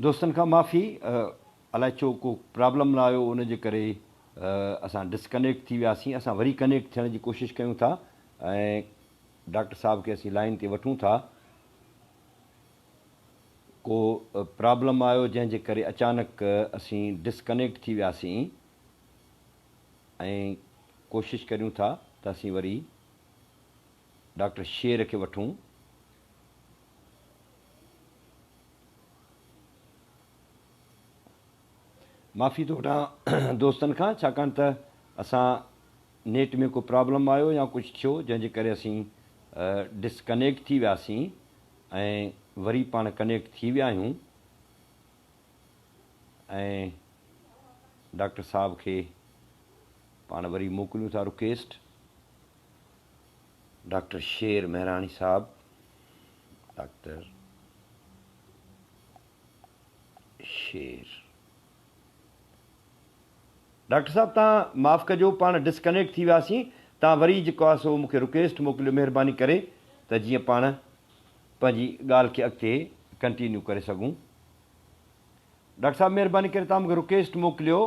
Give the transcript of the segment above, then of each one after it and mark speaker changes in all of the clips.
Speaker 1: दोस्तनि खां माफ़ी अलाए छो को प्रॉब्लम न आयो उनजे करे असां डिस्कनेक्ट थी वियासीं। असां वरी कनेक्ट थियण जी कोशिशि कयूं था ऐं डॉक्टर साहब खे असीं लाइन ते वठूं था। को प्रॉब्लम आयो जंहिंजे करे अचानक असीं डिस्कनेक्ट थी वियासीं ऐं कोशिशि करियूं था त असीं वरी डॉक्टर शेर खे वठूं। माफ़ी थो वठां दोस्तनि खां, छाकाणि त असां नेट में को प्रॉब्लम आयो या कुझु थियो जंहिंजे करे असीं डिस्कनेक्ट थी वियासीं ऐं वरी पाण कनेक्ट थी विया आहियूं ऐं डॉक्टर साहब खे पाण वरी मोकिलियूं था रिक्वेस्ट। डॉक्टर शेर मेहराणी साहब, डॉक्टर शेर। डॉक्टर साहब तव्हां माफ़ु कजो, पाण डिस्कनेक्ट थी वियासीं। तव्हां वरी जेको आहे सो मूंखे रिक्वेस्ट मोकिलियो महिरबानी करे त जीअं पाण पंहिंजी ॻाल्हि खे अॻिते कंटिन्यू करे सघूं। डॉक्टर साहब महिरबानी करे तव्हां मूंखे रिक्वेस्ट मोकिलियो।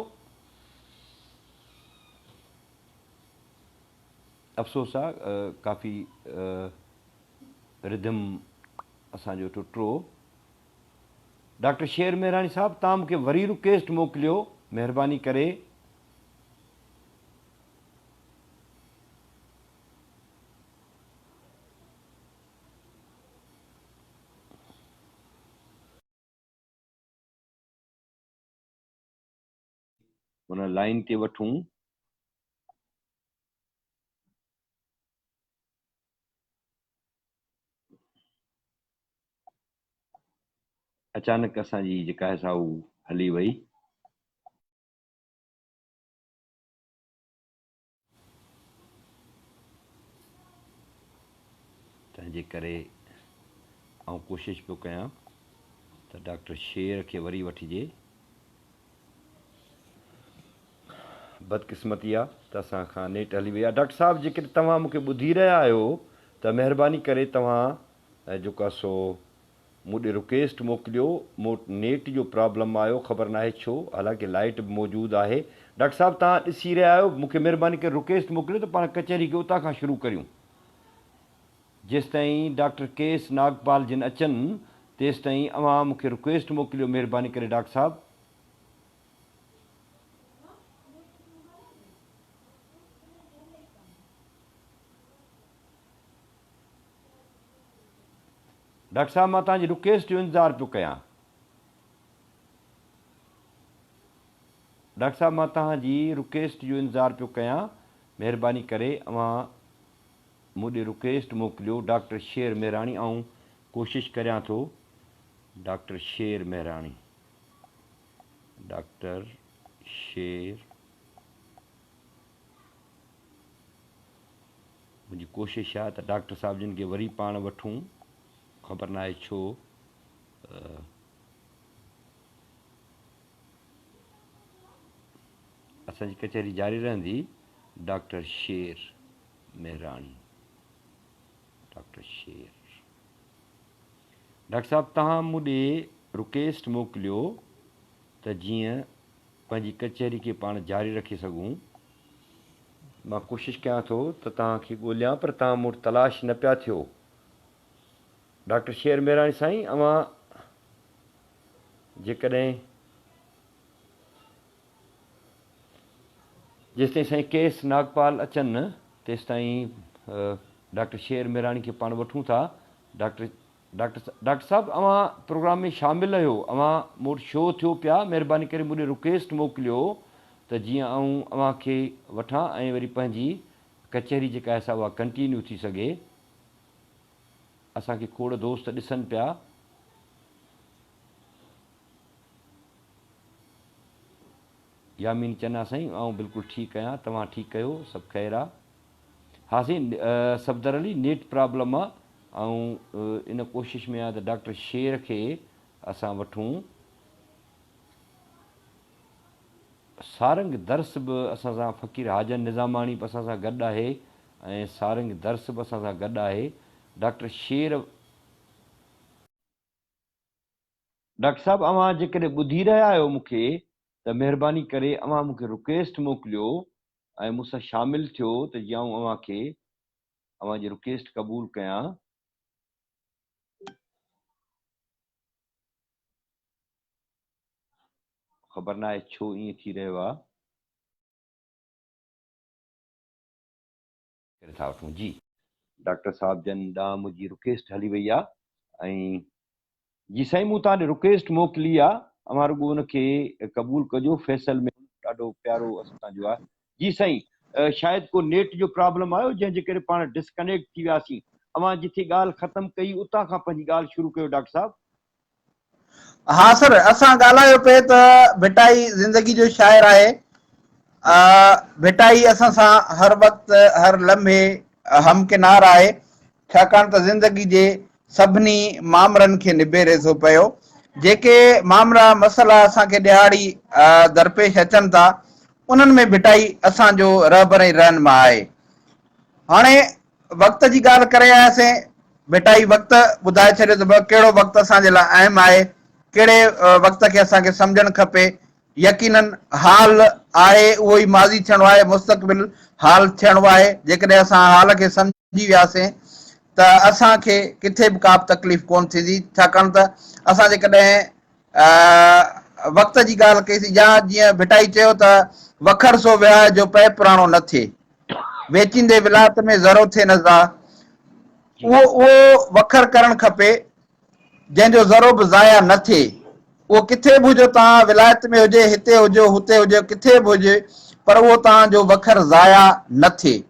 Speaker 1: अफ़सोस आहे काफ़ी रिदम असांजो टुटो। डॉक्टर शेर मेहरानी साहब तव्हां मूंखे वरी रिक्वेस्ट मोकिलियो महिरबानी करे। हुन लाइन ते वठूं। अचानक असांजी जेका आहे सा उहा हली वई। तंहिंजे करे आउं कोशिशि पियो कयां त डॉक्टर शेर खे वरी वठिजे। बदकिस्मती आहे त असां खां नेट हली वई आहे। डॉक्टर साहब जेकॾहिं तव्हां मूंखे ॿुधी रहिया आहियो त महिरबानी करे तव्हां जेको आहे सो मूं ॾे रिक्वेस्ट मोकिलियो। मूं नेट जो प्रॉब्लम आयो, ख़बर न आहे छो, हालांकि लाइट बि मौजूदु आहे। डॉक्टर साहब तव्हां ॾिसी रहिया आहियो, मूंखे महिरबानी करे रिक्वेस्ट मोकिलियो त पाण कचहरी खे उतां खां शुरू करियूं। जेसि ताईं डॉक्टर केस नागपाल जिन अचनि तेसि ताईं अव्हां मूंखे रिक्वेस्ट मोकिलियो महिरबानी करे। डॉक्टर साहब डॉक्टर साहब मां तव्हांजी रिक्वेस्ट जो इंतज़ारु पियो कयां। डॉक्टर साहब मां तव्हांजी रिक्वेस्ट जो इंतज़ारु पियो कयां। महिरबानी करे अव्हां मूं ॾे रिक्वेस्ट मोकिलियो। डॉक्टर शेर मेहराणी, ऐं कोशिशि करियां थो डॉक्टर शेर मेहराणी, डॉक्टर शेर। मुंहिंजी कोशिशि आहे त डॉक्टर साहिब जिन खे वरी पाण वठूं, ख़बर न आहे छो। असांजी कचहरी जारी रहंदी। डॉक्टर शेर मेहराणी, डॉक्टर शेर। डॉक्टर साहब तव्हां मूं ॾे रिक्वेस्ट मोकिलियो त जीअं पंहिंजी कचहरी खे पाण जारी रखे सघूं। मां कोशिशि कयां थो त तव्हांखे ॻोल्हियां, पर तव्हां मूं वटि तलाश न पिया थियो। डॉक्टर शेर मेहराणी साईं, अव्हां जेकॾहिं जेसि ताईं साईं केस नागपाल अचनि तेसि ताईं डॉक्टर शेर मेहराणी खे पाण वठूं था। डॉक्टर साहब अव्हां प्रोग्राम में शामिलु आहियो, अव्हां मूं वटि शो थियो पिया। महिरबानी करे मूं ॾे रिक्वेस्ट मोकिलियो त जीअं आऊं अव्हां खे वठां ऐं वरी पंहिंजी कचहरी जेका आहे सा उहा कंटिन्यू थी सघे। असांखे खोड़ दोस्त ॾिसनि पिया। यामीन चन्ना साईं, ऐं बिल्कुलु ठीकु आहियां, तव्हां ठीकु आहियो, सभु ख़ैरु आहे। हा साईं, सफ़दर अली नेट प्रॉब्लम आहे ऐं इन कोशिशि में आहे त डॉक्टर शेर खे असां वठूं। सारंग दर्स बि असां सां, फ़क़ीर हाजन निज़ामाणी बि असां सां गॾु आहे ऐं सारंग दर्स बि असां सां गॾु आहे। डॉक्टर शेर डॉक्टर साहब अवां जेकॾहिं ॿुधी रहिया आहियो मूंखे त महिरबानी करे अवां मूंखे रिक्वेस्ट मोकिलियो ऐं मूंसां शामिल थियो त जीअं आउं अवांखे अवां जी रिक्वेस्ट क़बूल कयां। ख़बर न आहे छो ईअं थी रहियो आहे। था वठूं जी डॉक्टर साहब जन ॾांहुं मुंहिंजी रिक्वेस्ट हली वई आहे ऐं जी साईं मूं तव्हां ॾे रिक्वेस्ट मोकिली आहे अवां रुॻो उनखे क़बूल कजो। फैसल में ॾाढो प्यारो असांजो आहे। जी साईं शायदि को नेट जो प्रॉब्लम आयो जंहिंजे करे पाण डिस्कनेक्ट थी वियासीं। अवां जिथे ॻाल्हि ख़तमु कई उतां खां पंहिंजी ॻाल्हि शुरू कयो डॉक्टर साहब।
Speaker 2: हाँ सर, असां ॻाल्हायो पे त भिटाई ज़िंदगी जो शाइर आहे। भिटाई असां सां हर वक़्तु हर लम्हे हमकिनार आहे, छाकाणि त ज़िंदगी जे सभिनी मामरनि खे निबेरे थो पियो। जेके मामरा मसइला असांखे ॾियारी दरपेश अचनि था उन्हनि में भिटाई असांजो रहबर ऐं रहनुमा आहे। हाणे वक़्त जी ॻाल्हि करे आयासीं। भिटाई वक़्तु ॿुधाए छॾियो त कहिड़ो वक़्तु असांजे लाइ अहम आहे, कहिड़े वक़्त खे असांखे सम्झणु खपे। यकीनन हाल आहे उहो ई माज़ी थियणो आहे, मुस्तक़बिल हाल थियणो आहे। जेकॾहिं असां हाल खे सम्झी वियासीं त असांखे किथे बि का बि तकलीफ़ कोन थींदी, छाकाणि त असां जेकॾहिं वक़्त जी ॻाल्हि कईसीं या जीअं भिटाई चयो त वखर सो विहाए जो पए पुराणो न थिए, वेचींदे विलायत में ज़रो थिए नज़ा। उहो वखर करणु खपे जंहिंजो ज़रो बि ज़ाया न थिए। उहो किथे बि हुजो, तव्हां विलायत में हुजे, हिते हुजो, हुते हुजे, किथे बि हुजे, पर उहो तव्हांजो वखर ज़ाया न थिए।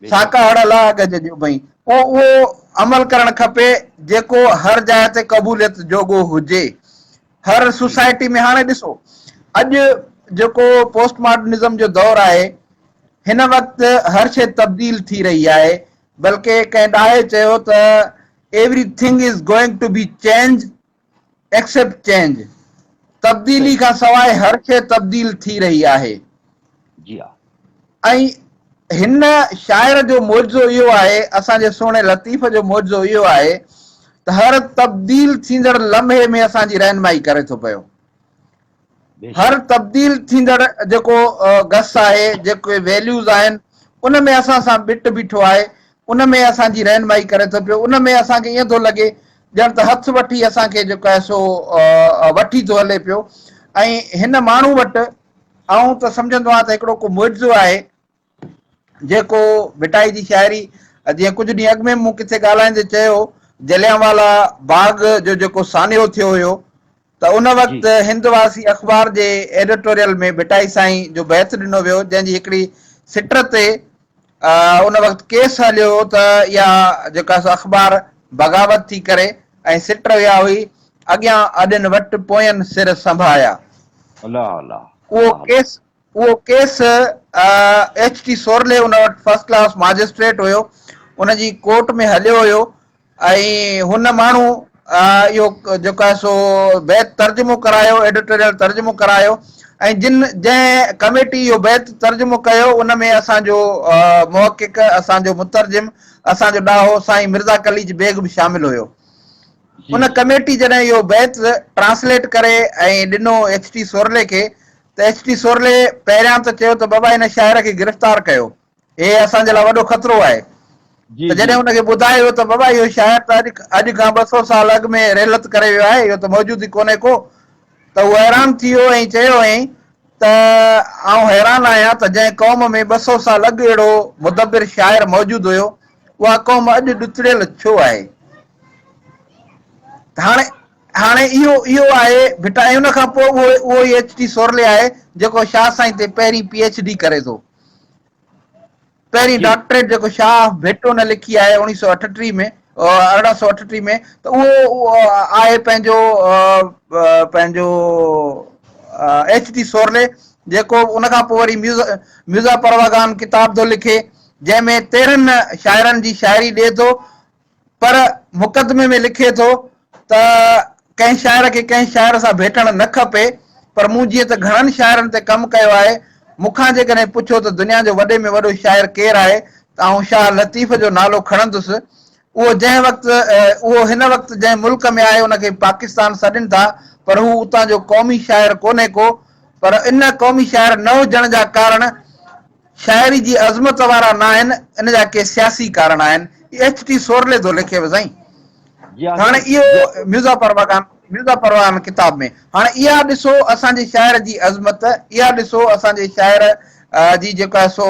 Speaker 2: साका हड़ल आहे गज जो भई उहो अमल करणु खपे जेको हर जाइ ते क़बूलियत जोॻो हुजे। हर सोसाइटी में हाणे ॾिसो अॼु जेको पोस्ट मॉडर्निज़म जो दौर आहे, हिन वक़्तु हर शइ तब्दील थी रही आहे। बल्कि कंहिं ॾाहे चयो त everything is going to be change except change. तब्दीली खां सवाइ हर शइ तब्दील थी रही आहे।
Speaker 1: जी हा।
Speaker 2: ऐं हिन शाइर जो मौजो इहो आहे, असांजे सुहिणे लतीफ़ जो मौजो इहो आहे त हर तब्दील थींदड़ लम्हे में असांजी रहनुमाई करे थो पियो। हर तब्दील थींदड़ जेको गस आहे, जेके वैल्यूज़ आहिनि, उन में असां सां बिट बीठो आहे, उन में असांजी रहनुमाई करे थो पियो। उन में असांखे ईअं थो लॻे ॼण त हथ वठी असांखे जेको आहे सो वठी थो हले पियो। ऐं हिन माण्हू वटि आऊं त सम्झंदो आहियां त हिकिड़ो को मुइज़ो आहे जेको भिटाई जी शाइरी। जीअं कुझु ॾींहं अॻु में मूं किथे ॻाल्हाईंदे चयो, जलियांवाला बाग जो जेको सान्यो थियो हुयो त उन वक़्तु हिंदवासी अख़बार जे एडिटोरियल में भिटाई साईं जो बैत ॾिनो वियो, जंहिंजी हिकिड़ी सिट ते उन वक़्तु केस हलियो त इहा जेका अख़बार बग़ावत थी करे ऐं सिट विया हुई, अॻियां अॾनि वटि पोयनि सिर संभाया। उहो केस एच टी सोरले उन वटि फर्स्ट क्लास मैजिस्ट्रेट हुयो, उनजी कोर्ट में हलियो हुयो। ऐं हुन माण्हू इहो जेको आहे सो बैत तर्जुमो करायो, एडिटोरियल तर्जुमो करायो। ऐं जंहिं कमेटी इहो बैत तर्जुमो कयो उन में असांजो मुहक़िक़, असांजो मुतरजिम, असांजो ॾाहो साईं मिर्ज़ा कलीज बेग बि शामिल हुयो। उन कमेटी जॾहिं इहो बैत ट्रांसलेट करे ऐं ॾिनो एच टी सोरले खे, त एच टी सोरले पहिरियां त चयो त बाबा हिन शाइर खे गिरफ़्तार कयो, हे असांजे लाइ वॾो ख़तरो आहे। त जॾहिं हुनखे ॿुधायो त बाबा इहो शाइर त अॼु खां 200 साल अॻु में रेलत करे वियो आहे, इहो त मौजूद ई कोन्हे को। त उहो हैरान थी वियो ऐं चयो त आउं हैरान आहियां त जंहिं क़ौम में 200 साल अॻु अहिड़ो मुदब्बिर शाइर मौजूदु हुयो, उहा क़ौम अॼु ॾुतरियल छो आहे। हाणे इहो आहे भिटाई। उन खां पोइ उहो ई एच टी सोरले आहे जेको शाह साईं ते पहिरीं PhD करे थो, पहिरीं डॉक्टरेट जेको शाह भेटो न लिखी आहे 1938 में, 1838 में। त उहो आहे पंहिंजो एच टी सोरले, जेको उन खां पोइ वरी म्यूज़ा परवागान किताब थो लिखे, जंहिंमें 13 शाइरनि जी शाइरी ॾिए थो, पर मुक़दमे में लिखे थो त कंहिं शाइर खे कंहिं शाइर सां भेटणु न खपे। पर मूं जीअं त घणनि शाइरनि ते कमु कयो आहे, मूंखां जेकॾहिं पुछो त दुनिया जो वॾे में वॾो शाइर केरु आहे, त आउं शाह लतीफ़ जो नालो खणंदुसि। उहो जंहिं वक़्तु उहो हिन वक़्तु जंहिं मुल्क में आहे उनखे पाकिस्तान सॾनि था, पर हू उतां जो क़ौमी शाइर कोन्हे को, पर इन क़ौमी शाइर न हुजण जा कारण शाइरी जी अज़मत वारा न आहिनि, इन जा के सियासी कारण आहिनि। एच.टी. सोरले थो लिखे साईं।
Speaker 1: जी हा
Speaker 2: हाणे
Speaker 1: साईं,
Speaker 2: इहो मिर्ज़ा परवान किताब में हाणे इहा ॾिसो असांजे शाइर जी अज़मत, इहा ॾिसो असांजे शाइर जी जेका आहे सो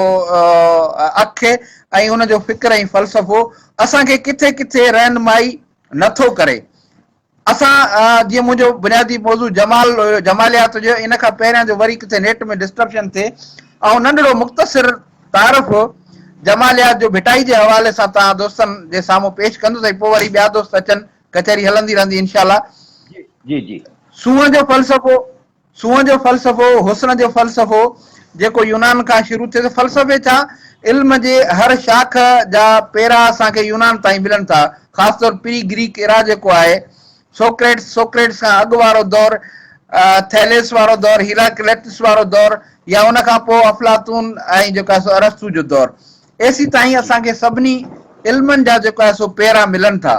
Speaker 2: अख ऐं हुनजो फ़िक्र ऐं फ़लसफ़ो असांखे किथे किथे रहनुमाई नथो करे। असां जीअं मुंहिंजो बुनियादी मौज़ू जमाल हुयो, जमालियात हुयो, इन खां पहिरियां जो वरी किथे नेट में डिस्ट्रप्शन थिए ऐं नंढिड़ो मुख़्तसिर तारफ़ जमालियात जो भिटाई जे हवाले सां तव्हां दोस्तनि जे साम्हूं पेश कंदुसि, पोइ वरी ॿिया दोस्त अचनि, कचहरी हलंदी रहंदी इनशाला।
Speaker 1: जी जी जी
Speaker 2: सूंहं जो फ़लसफ़ो, सूंहं जो फ़लसफ़ो, हुस्न जो फ़लसफ़ो जेको यूनान खां शुरू थिए, फ़लसफ़े छा, इल्म जे हर शाख जा पेरा असांखे यूनान ताईं मिलनि था, ख़ासि तौर प्री ग्रीक एरा जेको आहे, सोक्रेट्स खां अॻु वारो दौर, थैलेस वारो दौर, हीराक्लेटस वारो दौर, या उन खां पोइ अफलातून ऐं जेका सो अरस्तू जो दौर, एसी ताईं
Speaker 1: जी
Speaker 2: असांखे सभिनी इल्मनि जा जेको आहे सो पेरा मिलनि था।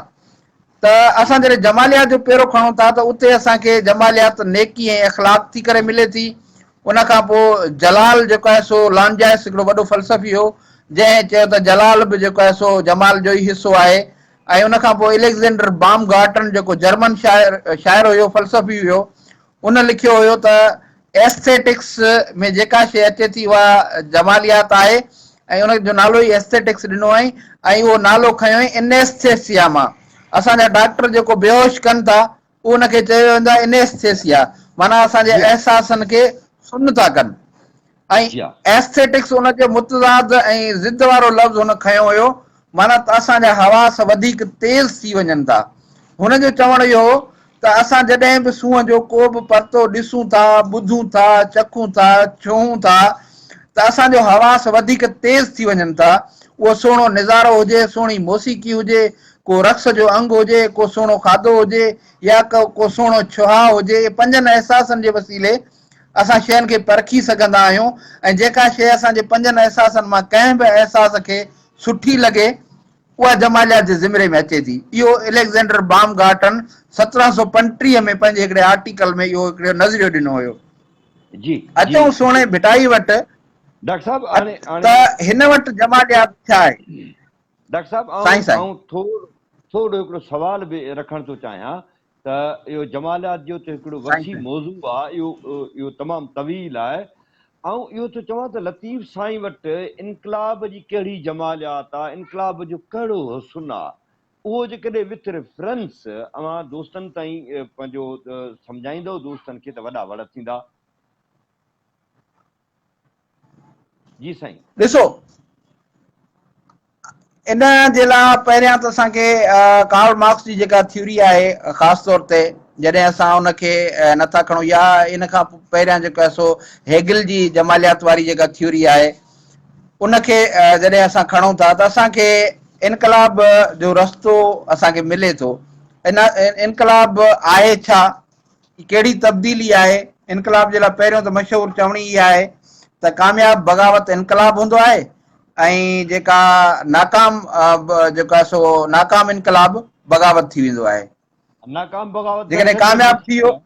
Speaker 2: त असां जॾहिं जमालियात जो पेरो खणूं था त उते असांखे जमालियात नेकी ऐं अख़लाक थी करे मिले थी। उन खां पोइ जलाल जेको आहे सो लांजाइस हिकिड़ो वॾो फ़लसफ़ी हो, जंहिं चयो त जलाल बि जेको आहे सो जमाल जो ई हिसो आहे। ऐं उन खां पोइ एलेक्जेंडर बामगार्टन जेको जर्मन शाइर हुयो, फ़लसफ़ी हुयो, उन लिखियो हुयो त एस्थेटिक्स में जेका शइ अचे थी उहा जमालियात आहे, ऐं उनजो नालो ई एस्थेटिक्स ॾिनो ऐं उहो नालो खयों इनेस्थेसिया मां। असांजा डॉक्टर जेको बेहोश कनि था उनखे चयो वेंदो आहे इनेस्थेसिया, माना असांजे
Speaker 1: जी
Speaker 2: अहसासनि खे सुन्न था कनि। ऐं
Speaker 1: जी हा
Speaker 2: एस्थेटिक्स उनजो मुतज़ाद ऐं ज़िद वारो लफ़्ज़ हुन खयों हुयो, माना त असांजा हवास वधीक तेज़ थी वञनि था। हुनजो चवणु इहो हो त असां जॾहिं बि सूंहं जो को बि परतो ॾिसूं था, ॿुधूं था, चखूं था, छूं था, त असांजो हवास वधीक तेज़ थी वञनि था। उहो सुहिणो नज़ारो हुजे, सुहिणी मौसीक़ी हुजे, को रक़्स जो अंग हुजे, को सुहिणो खाधो हुजे, या को सुहिणो छुहाउ हुजे, पंजनि अहसासनि जे वसीले असां शयुनि खे परखी सघंदा आहियूं। ऐं जेका शइ असांजे पंजनि अहसासनि मां कंहिं बि अहसास खे सुठी लॻे, उहा जमालियात जे ज़िमरे में अचे थी। इहो एलेक्जेंडर बामगार्टन 1735 में पंहिंजे हिकिड़े आर्टिकल में इहो हिकिड़ो नज़रियो ॾिनो हुयो।
Speaker 1: जी जी
Speaker 2: अचूं सुहिणे भिटाई वटि,
Speaker 1: डॉक्टर साहब हाणे
Speaker 2: त
Speaker 1: हाणे
Speaker 2: हिन वटि जमालियात छा आहे?
Speaker 1: डॉक्टर साहब
Speaker 2: साईं साईं
Speaker 1: थोरो हिकिड़ो सुवाल बि रखणु थो चाहियां त इहो जमालियात जो त हिकिड़ो
Speaker 2: साईं
Speaker 1: वसी
Speaker 2: साईं
Speaker 1: मौज़ू आहे, इहो तमामु तवील आहे। ऐं इहो थो चवां त लतीफ़ साईं वटि इनकलाब जी कहिड़ी जमालियात आहे, इनकलाब जो कहिड़ो हुस्न आहे, उहो जेकॾहिं विथ रेफरेंस अवां दोस्तनि ताईं पंहिंजो सम्झाईंदव दोस्तनि खे त वॾा वड़ थींदा। जी साईं।
Speaker 2: ॾिसो, इन जे लाइ पहिरियां त असांखे कार्ल मार्क्स जी जेका थ्योरी आहे, ख़ासि तौर ते जॾहिं असां उनखे नथा खणूं, या इन खां पहिरियां जेको आहे सो हेगल जी जमालियात वारी जेका थ्योरी आहे उनखे जॾहिं असां खणूं था त असांखे इनकलाब जो रस्तो असांखे मिले थो। इनकलाब आहे छा, कहिड़ी तब्दीली आहे? इनकलाब जे लाइ पहिरियों त मशहूरु चवणी इहा आहे त कामयाब बग़ावत इनकलाब हूंदो आहे, ऐं जेका नाकाम जेको आहे सो नाकाम इनकलाब बग़ावत थी वेंदो आहे।
Speaker 1: नाकाम बग़ावत
Speaker 2: जेकॾहिं
Speaker 1: दहशतगर्दी
Speaker 2: कामयाब थी
Speaker 1: थींदी
Speaker 2: वियो,
Speaker 1: आहे।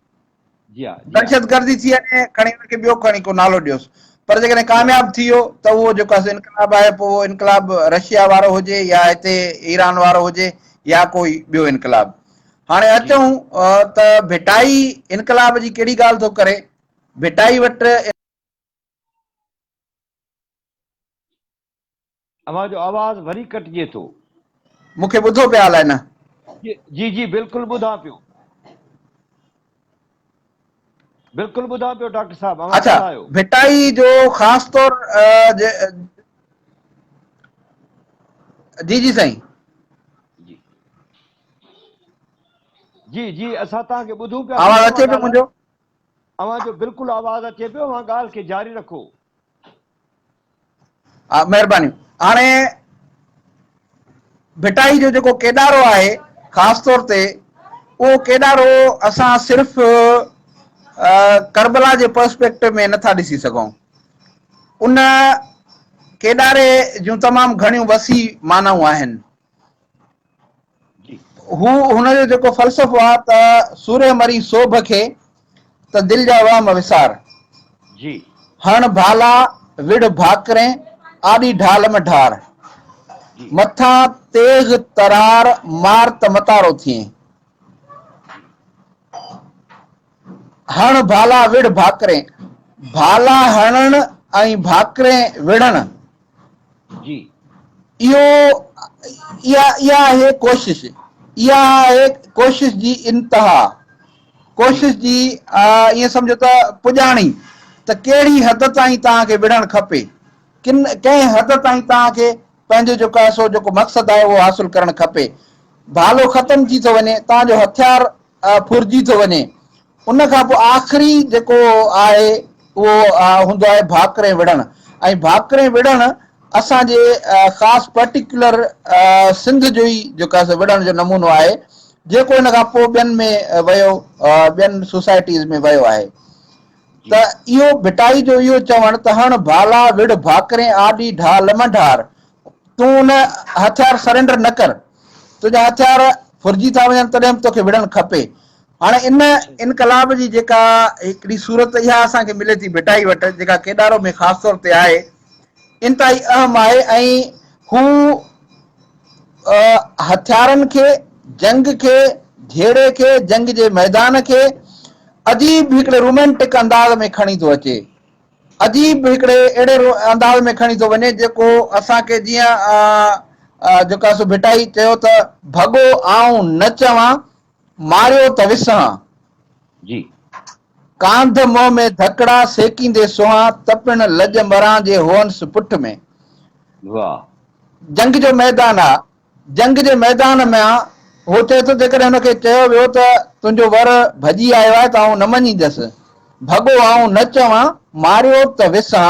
Speaker 1: जी हा जी हा
Speaker 2: दहशतगर्दी थी वञे, खणी हुनखे ॿियो खणी को नालो ॾियोसि, पर जेकॾहिं
Speaker 1: जी हा
Speaker 2: कामयाब थी वियो त उहो जेको आहे इनकलाब आहे, पोइ उहो इनकलाब रशिया वारो हुजे, या हिते ईरान वारो हुजे, या कोई ॿियो इनकलाब। हाणे
Speaker 1: जी
Speaker 2: अचूं त भिटाई इनकलाब जी कहिड़ी ॻाल्हि थो करे। भिटाई वटि
Speaker 1: अवां जो आवाज़ वरी कटिजे थो।
Speaker 2: मूंखे ॿुधो पिया हलाए न?
Speaker 1: जी जी बिल्कुलु ॿुधां पियो, बिल्कुलु ॿुधां पियो डॉक्टर साहब, अवां
Speaker 2: अच्छा,
Speaker 1: ॻाल्हायो।
Speaker 2: भिटाई जो ख़ासि तौर जी जी साईं।
Speaker 1: जी जी जी असां तव्हांखे ॿुधूं पिया
Speaker 2: आवाज़
Speaker 1: साईं, अवां
Speaker 2: अचे पियो
Speaker 1: ॻाल्हायो।
Speaker 2: मुंहिंजो?
Speaker 1: अवां जो बिल्कुलु आवाज़ अचे पियो, अवां ॻाल्हि खे जारी रखो।
Speaker 2: हा, महिरबानी। हाणे भिटाई जो जेको केॾारो आहे, ख़ासि तौर ते उहो केॾारो असां सिर्फ़ करबला जे पर्सपेक्टिव में नथा ॾिसी सघूं। उन केॾारे जूं तमामु घणियूं वसी मानाऊं आहिनि। हू हुनजो जेको फ़लसफ़ो आहे त सूर्य मरी सोभ खे त दिलि जा वहम विसार,
Speaker 1: जी
Speaker 2: हण भाला विढ़ भाकरें आॾी ढाल में ढार,
Speaker 1: जी
Speaker 2: मथां तेज़ तरार मार त मतारो थिए, हण भाला विढ़ भाकरें, भाला हणण ऐं भाकरें विढ़ण,
Speaker 1: जी
Speaker 2: इहो इहा आहे कोशिश, इहा आहे कोशिश जी इंतिहा,
Speaker 1: जी
Speaker 2: कोशिश जी ईअं सम्झो त पुॼाणी त कहिड़ी हद ताईं तव्हांखे विढ़णु खपे, कंहिं हद ताईं तव्हांखे पंहिंजो जेको आहे सो जेको मक़सदु आहे उहो हासिलु करणु खपे। भालो ख़तम थी थो वञे, तव्हांजो हथियार फुरिजी थो वञे, उन खां पोइ आख़िरी जेको आहे उहो हूंदो आहे भाकरे विढ़णु, ऐं भाकरे विढ़णु असांजे ख़ासि पर्टिकुलर सिंध जो ई जेको आहे विढ़ण जो नमूनो आहे, जेको हिन खां पोइ ॿियनि में वियो, ॿियनि सोसाइटीज़ में वियो आहे। त इहो भिटाई जो इहो चवणु त हण भाला विढ़ भाकरे आॾी ढाल में ढार, तूं उन हथियार सरेंडर न कर, तुंहिंजा हथियार फुरिजी था वञनि तॾहिं बि तोखे विढ़णु खपे। हाणे इन इनकलाब जी जेका हिकिड़ी सूरत इहा असांखे मिले थी भिटाई वटि, जेका केॾारो में ख़ासि तौर ते आहे, इंतिहाई अहम आहे, ऐं हू हथियारनि खे, जंग खे, झेड़े खे, जंग जे मैदान खे अजीब हिकिड़े रोमेंटिक अंदाज़ में खणी थो अचे, अजीब हिकिड़े अहिड़े अंदाज़ में खणी थो वञे जेको असांखे जीअं जेका सो भिटाई चयो त भॻो आऊं न चवां मारियो त विसां,
Speaker 1: जी
Speaker 2: कांध मुंहं में धकड़ा सेकींदे सुहां तपिण लज मरां जे होंस पुठ में।
Speaker 1: वाह
Speaker 2: जंग जो मैदान आहे, जंग जे मैदान में आहे, हो चए थो जेकॾहिं हुनखे चयो वियो त तुंहिंजो वर भॼी आयो आहे त आऊं न मञींदसि, भॻो आऊं न चवां मारियो त विसां,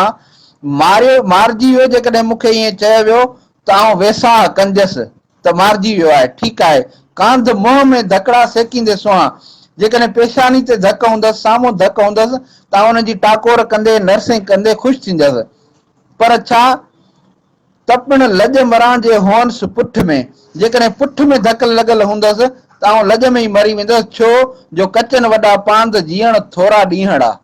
Speaker 2: मारियो मारिजी वियो जेकॾहिं मूंखे ईअं चयो वियो त आऊं वेसाह कंदसि त मारिजी वियो आहे, ठीकु आहे, कांध मुंहं में धकड़ा सेकींदे सुहां, जेकॾहिं पेशानी ते धक हूंदसि, साम्हूं धक हूंदसि त हुनजी टाकोर कंदे नर्सिंग कंदे ख़ुशि थींदसि, पर छा तपिण लज मरां जे होंस पुठ में, जेकॾहिं पुठ में धक लॻल हूंदसि त आऊं लज में ई मरी वेंदसि, छो जो कचनि वॾा पांध जीअण थोरा ॾींहण आहे,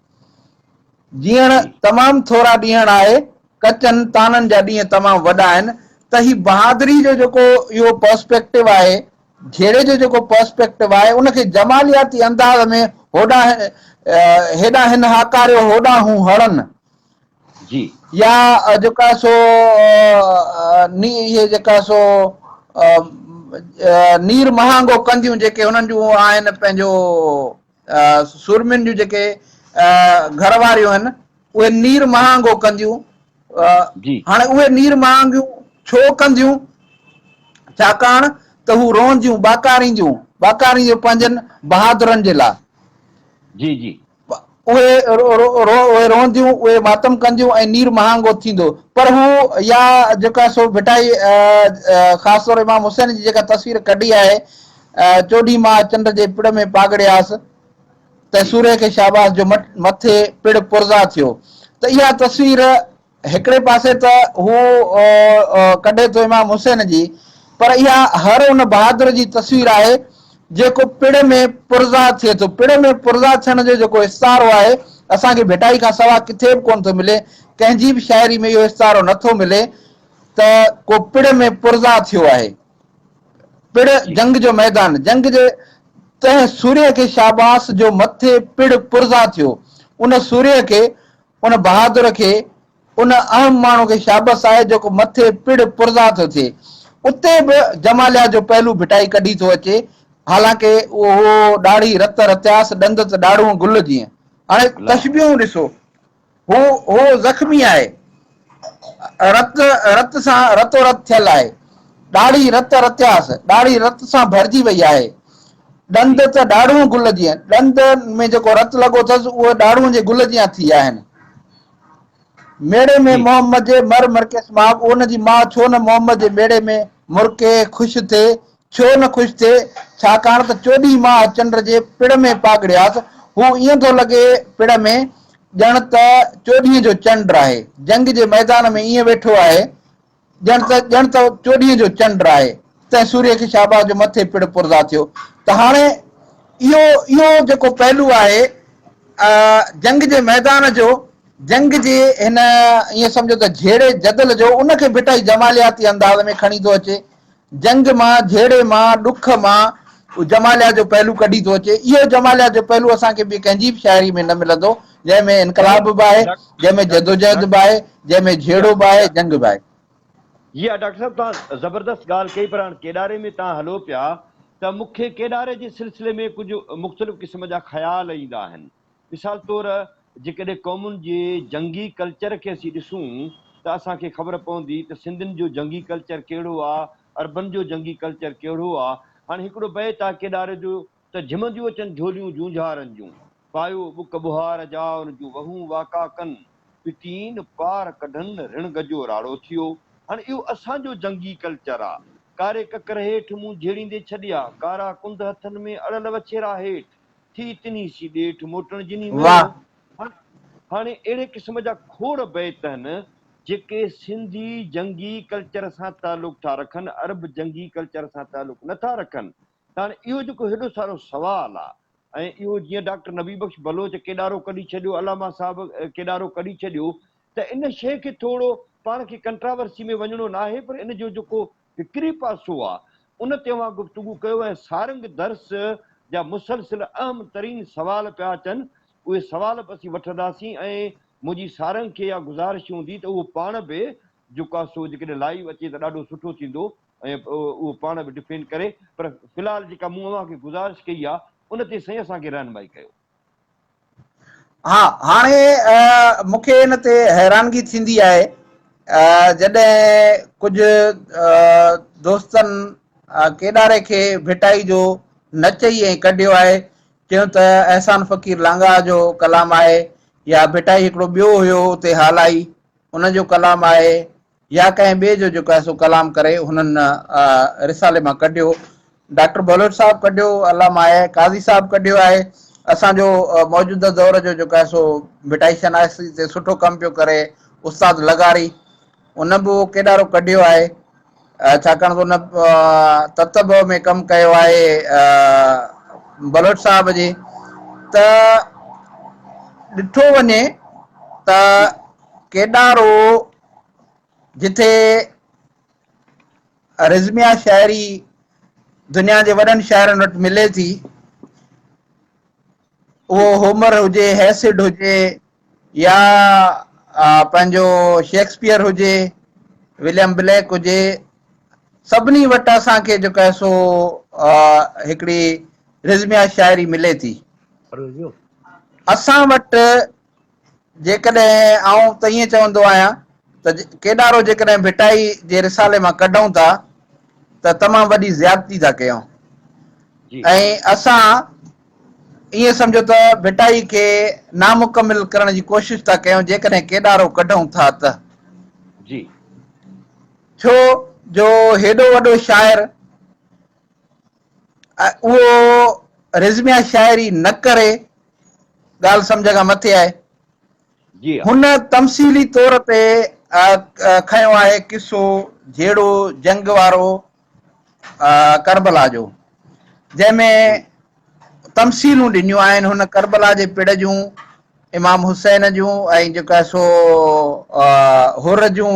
Speaker 2: जीअण
Speaker 1: जी
Speaker 2: तमामु थोरा ॾींहण आहे, कचनि ताननि जा ॾींहं तमामु वॾा आहिनि। त ही बहादुरी जो जेको इहो पर्सपेक्टिव आहे, झेड़े जो जेको पर्सपेक्टिव आहे, उनखे जमालियाती अंदाज़ में होॾां हेॾां हिन हाकारियो होॾां हू हड़नि,
Speaker 1: जी
Speaker 2: या जेका सो इहे जेका सो नीर महांगो कंदियूं जेके हुननि जूं आहिनि पंहिंजो सुरमियुनि जूं जेके घर वारियूं आहिनि, उहे नीर महांगो कंदियूं,
Speaker 1: जी
Speaker 2: हाणे उहे नीर महांगियूं छो कंदियूं, छाकाणि त हू रोंदियूं बाकारींदियूं पंहिंजनि बहादुरनि जे लाइ,
Speaker 1: जी जी
Speaker 2: उहे रोंदियूं, उहे मातम कंदियूं ऐं नीर महांगो थींदो। पर हू या जेका सो भिटाई ख़ासि तौर इमाम हुसैन जी जेका तस्वीर कढी आहे, चोॾहीं माह चंड जे पिड़ में पागड़ियासि त
Speaker 1: जी
Speaker 2: सूर्य खे शाबाश जो मथे पिड़ पुरज़ा थियो, त इहा तस्वीर हिकिड़े पासे त हू कढे थो इमाम हुसैन जी, पर इहा हर उन बहादुर जी तस्वीर आहे जेको पिड़ में पुरज़ा थिए थो। पिड़ में पुरज़ा थियण जो जेको इस्तारो आहे असांखे भिटाई खां सवाइ किथे बि कोन थो मिले, कंहिंजी बि शाइरी में इहो इस्तारो नथो मिले त को पिड़ में पुरज़ा थियो आहे, पिड़
Speaker 1: जी
Speaker 2: जंग जो मैदान, जंग जे तंहिं सूर्य खे शाबाश जो मथे पिड़ पुरज़ा थियो, उन सूर्य खे, उन बहादुर खे, उन अहम माण्हू खे शाबाश आहे जेको मथे पिड़ पुरज़ा थो थिए। उते बि जमालिया जो पहलू भिटाई कढी थो अचे, हालांकि उहो ॾाढी रत रत्यास, ॾंद त ॾाढो गुल जीअं। हाणे
Speaker 1: अल्लाह
Speaker 2: तशबियूं ॾिसो, हो ज़ख़्मी आहे, रत सां रतो रत थियल आहे, ॾाढी रत रत्यास, ॾाढी रत सां भरिजी वई आहे, ॾंद
Speaker 1: जी
Speaker 2: त ॾाढ़ूं गुल जीअं, ॾंद में जेको रत लॻो अथसि उहे ॾाढ़ूं जे गुल जीअं थी विया आहिनि। मेड़े में
Speaker 1: जी
Speaker 2: मोहम्मद जे मर मरकेस मां, उनजी माउ छो न मोहम्मद जे मेड़े में मुरके ख़ुशि थिए, छो न ख़ुशि थिए, छाकाणि त 14 माह चंड जे पिड़ में पागड़ियासि, हू ईअं थो लॻे पिड़ में ॼण त 14 जो चंड आहे, जंग जे मैदान में ईअं वेठो आहे ॼण त 14 जो चंड आहे। तंहिं सूर्य खे शाबाश जो मथे पिण पुरदा थियो। त हाणे इहो जेको पहलू आहे जंग जे मैदान जो, जंग जे हिन ईअं सम्झो त झेड़े जदल जो, उनखे भिटाई जमालियाती अंदाज़ में खणी थो अचे। जंग मां, झेड़े मां, ॾुख मां जमालिया जो पहलू कढी थो अचे। इहो जमालिया जो पहलू असांखे ॿी कंहिंजी बि शाइरी में न मिलंदो, जंहिंमें इनकलाब बि आहे, जंहिंमें जदोजहद बि आहे, जंहिंमें झेड़ो बि आहे, जंग बि आहे।
Speaker 1: इहा डॉक्टर साहब तव्हां ज़बरदस्त ॻाल्हि कई, पर हाणे केॾारे में तव्हां हलो पिया त मूंखे केॾारे जे सिलसिले में कुझु मुख़्तलिफ़ क़िस्म जा ख़्याल ईंदा आहिनि। मिसाल तौरु जेकॾहिं क़ौमुनि जे जंगी कल्चर खे असीं ॾिसूं त असांखे ख़बर पवंदी त सिंधियुनि जो जंगी कल्चर कहिड़ो आहे, अरबन जो जंगी कल्चर कहिड़ो आहे। हाणे हिकिड़ो बैत आहे केॾारे जो त झिमंदियूं अचनि झोलियूं जूंझारनि जूं, पायो बुक बुहार जा उन जूं वहूं वाका कनि, पिटीन पार कढनि रिण गजो राड़ो थियो। हाणे इहो असांजो जंगी कल्चर आहे। कारे ककर हेठि मूं झेड़ींदे छॾिया, कारा कुंद हथनि में अड़ल वछेरा हेठि, थी तिनी सी ॾेठि मोटण जिनी
Speaker 2: वाह।
Speaker 1: मिलियो। हाणे अहिड़े क़िस्म जा खोड़ बैत आहिनि जेके सिंधी जंगी कल्चर सां तालुक़ था रखनि, अरब जंगी कल्चर सां तालुक़ नथा रखनि। त हाणे इहो जेको हेॾो सारो सुवालु आहे, ऐं इहो जीअं डॉक्टर नबी बख्श बलोच केॾारो कढी छॾियो, अलामा साहिब केॾारो कढी छॾियो, त इन शइ खे थोरो पाण खे कंट्रावर्सी में वञिणो न आहे, पर इन जो जेको फिक्री पासो आहे उन ते मां गुफ़्तगू कयो। ऐं सारंग दर्स जा मुसलसिल अहम तरीन सवाल पिया अचनि, उहे सवाल बि असीं वठंदासीं। ऐं मुंहिंजी सारंग खे इहा गुज़ारिश हूंदी त उहो पाण बि जेको आहे सो जेकॾहिं लाइव अचे त ॾाढो सुठो थींदो, ऐं उहो पाण बि डिफेंड करे। पर फ़िलहालु जेका मूं अव्हांखे गुज़ारिश कई आहे उन ते साईं असांखे रहनुमाई कयो।
Speaker 2: हा, हाणे मूंखे इन ते हैरानगी थींदी आहे जॾहिं कुझु दोस्तनि केॾारे खे भिटाई जो न चई ऐं कढियो आहे, चयूं त अहसान फ़कीर लांगा जो कलाम आहे, या भिटाई हिकिड़ो ॿियो हुयो उते हालाई उनजो कलाम आहे, या कंहिं ॿिए जो जेको आहे सो कलाम करे हुननि रिसाले मां कढियो। डॉक्टर बलोच साहब कढियो, अलामा आहे, काज़ी साहब कढियो आहे। असांजो मौजूदा दौर जो जेको आहे सो भिटाई शनासी ते सुठो कमु पियो करे उस्ताद लगारी, उन बि उहो केॾारो कढियो आहे, छाकाणि त उन ततब में कमु कयो आहे बलोच साहब जे। त ॾिठो वञे त केॾारो जिथे रिज़मिया शाइरी दुनिया जे वॾनि शाइरनि वटि मिले थी, उहो होमर हुजे, हैसिड हुजे, या पंहिंजो शेक्सपियर हुजे, विलियम ब्लैक हुजे, सभिनी वटि असांखे जेको आहे सो हिकिड़ी रिज़मिया शाइरी मिले थी। असां वटि जेकॾहिं आउं त ईअं चवंदो आहियां त केॾारो जेकॾहिं भिटाई जे रिसाले मां कढूं था त तमामु वॾी ज़्यादती था कयूं। ऐं असां ईअं सम्झो त भिटाई खे नामुकमिल करण जी कोशिशि था कयूं जेकॾहिं केॾारो कढूं था त।
Speaker 1: जी,
Speaker 2: छो जो हेॾो वॾो शाइर उहो रिज़मिया शाइरी न करे, ॻाल्हि सम्झ खां मथे आहे।
Speaker 1: जी
Speaker 2: हुन तमसीली तौर ते खयो आहे किसो जहिड़ो जंग वारो करबला जो, जंहिंमें तमसीलूं ॾिनियूं आहिनि हुन करबला जे पिड़ जूं, इमाम हुसैन जूं, ऐं जेको आहे सो हुर जूं।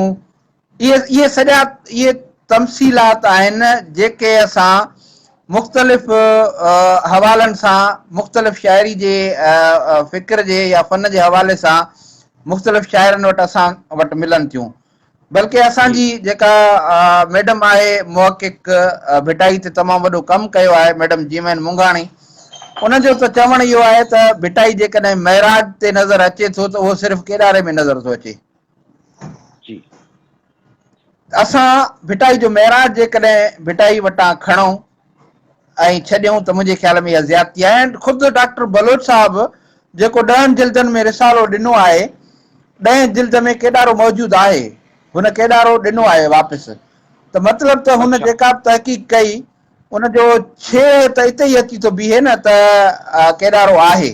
Speaker 2: इहे सॼा इहे तमसीलात आहिनि जेके असां मुख़्तलिफ़ हवालनि सां, मुख़्तलिफ़ शाइरी जे फ़िक्र जे या फ़न जे हवाले सां मुख़्तलिफ़ शाइरनि वटि असां वटि मिलनि थियूं। बल्कि असांजी जेका मैडम आहे मुहक़िक़ भिटाई ते तमामु वॾो कमु कयो आहे, मैडम जीमैन मुंगाणी, उनजो त चवणु इहो आहे त भिटाई जेकॾहिं महराज ते नज़र अचे थो त उहो सिर्फ़ु केॾारे में नज़र थो अचे।
Speaker 1: जी,
Speaker 2: असां भिटाई जो महराज जेकॾहिं भिटाई वटां खणूं ऐं छॾियूं त मुंहिंजे ख़्याल में इहा ज़्यादती आहे। ऐं ख़ुदि डॉक्टर बलोच साहब जेको 10 जिल्दनि में रिसालो ॾिनो आहे, 10 जिल्द में केॾारो मौजूदु आहे, हुन केॾारो ॾिनो आहे वापसि। त मतिलबु त हुन
Speaker 1: अच्छा,
Speaker 2: जेका बि तहक़ीक़ कई उनजो छे त इते ई अची थो बीहे न त केॾारो आहे।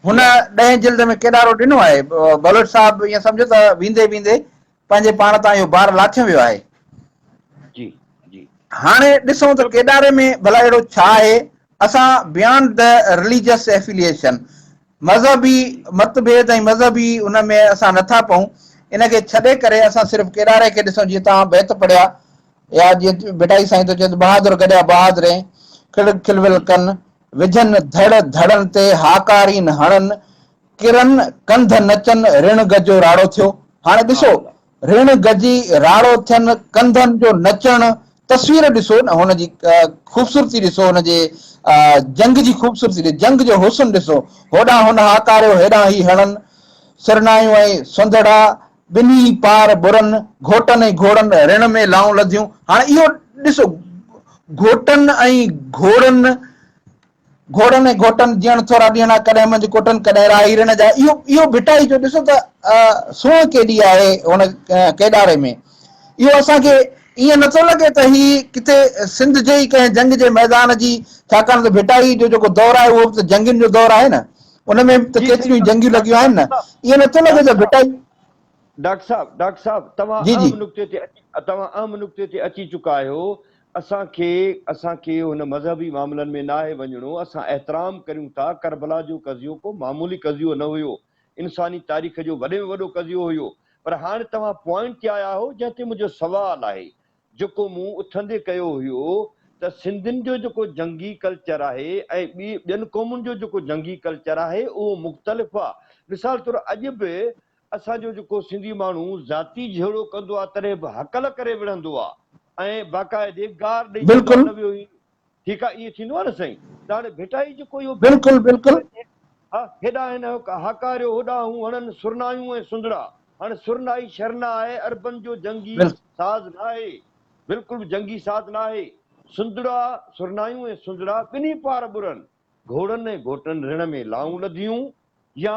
Speaker 2: हुन 10 जिल्द में केॾारो ॾिनो आहे। बलोच साहब ईअं सम्झो त वेंदे वेंदे पंहिंजे पाण तां इहो भार लाथियो वियो आहे।
Speaker 1: जी, जी,
Speaker 2: हाणे ॾिसूं त केॾारे में भला अहिड़ो छा आहे, असां बियॉन्ड द रिलीजियस एफिलिएशन, मज़हबी मतभेद ऐं मज़हबी उन में असां नथा पऊं, इन खे छॾे करे असां सिर्फ़ु केॾारे खे ॾिसूं। जीअं तव्हां बैत पढ़िया या जीअं बिटाई साईं थो चए बहादुर गॾिया बहादुर खिल खिलविल कनि विझनि धड़ धड़नि ते हाकारीन हणनि किरन कंध नचनि ऋण गजो राड़ो थियो। हाणे ॾिसो ऋण गजी राड़ो थियनि कंधनि जो नचणु, तस्वीर ॾिसो न हुनजी ख़ूबसूरती ॾिसो, हुनजे जंग जी ख़ूबसूरती, जंग जो हुस्न ॾिसो, होॾां हुन हाकारियो हेॾां ही हणनि, सिरनायूं ऐं सुंदड़ा ॿिन्ही पार बुरनि घोटनि ऐं घोड़नि ऋण में लाऊं लधियूं। हाणे इहो ॾिसो घोटनि ऐं घोड़नि घोड़नि ऐं घोटनि ॼण थोरा ॾींहं कॾहिं मंझि कोटनि कॾहिं राही ऋण जा, इहो भिटाई जो ॾिसो त सुहिण केॾी आहे हुन केॾारे में। इहो असांखे ईअं नथो लॻे त ही किथे सिंध जे ई कंहिं जंग जे मैदान जी, छाकाणि त भिटाई जो जेको दौरु आहे उहो त जंगियुनि जो दौरु आहे न, उन में त केतिरियूं जंगियूं लॻियूं आहिनि न, ईअं नथो लॻे त भिटाई।
Speaker 1: डॉक्टर साहब तव्हां
Speaker 2: जी जी
Speaker 1: अहम नुक़्ते ते अची चुका आहियो। असांखे हुन मज़हबी मामलनि में नाहे वञिणो, असां एतिराम करियूं था। करबला जो कज़ियो को मामूली कज़ियो न हुयो, इंसानी तारीख़ जो वॾे में वॾो कज़ियो हुयो। पर हाणे तव्हां पॉइंट ते आया हो जंहिं ते मुंहिंजो सुवालु आहे, जेको मूं उथंदे कयो हुयो त सिंधियुनि जो जेको जंगी कल्चर आहे ऐं ॿियनि क़ौमुनि जो जेको जंगी कल्चर आहे उहो मुख़्तलिफ़ आहे। मिसाल तौरु अॼु बि असांजो जेको सिंधी माण्हू ज़ाती जहिड़ो कंदो आहे तॾहिं बि हकल करे विढ़ंदो आहे ऐं बाक़ाइदे गार ॾेई चवंदो आहे न वियो ई ठीकु आहे, ईअं थींदो आहे न साईं। त हाणे भिटाई जेको इहो
Speaker 2: बिल्कुलु बिल्कुलु
Speaker 1: हा हेॾां हिन हाकारियो होॾां हूं हणनि सुरनायूं ऐं सुंदड़ा। हाणे सुरनाई शरना आहे, अरबन जो जंगी साज़ न आहे, बिल्कुलु जंगी साज़ न आहे। सुंदड़ा सुरनायूं ऐं सुंदड़ा ॿिन्ही पार बुरनि घोड़नि ऐं घोटनि ऋण में लाऊं लधियूं। या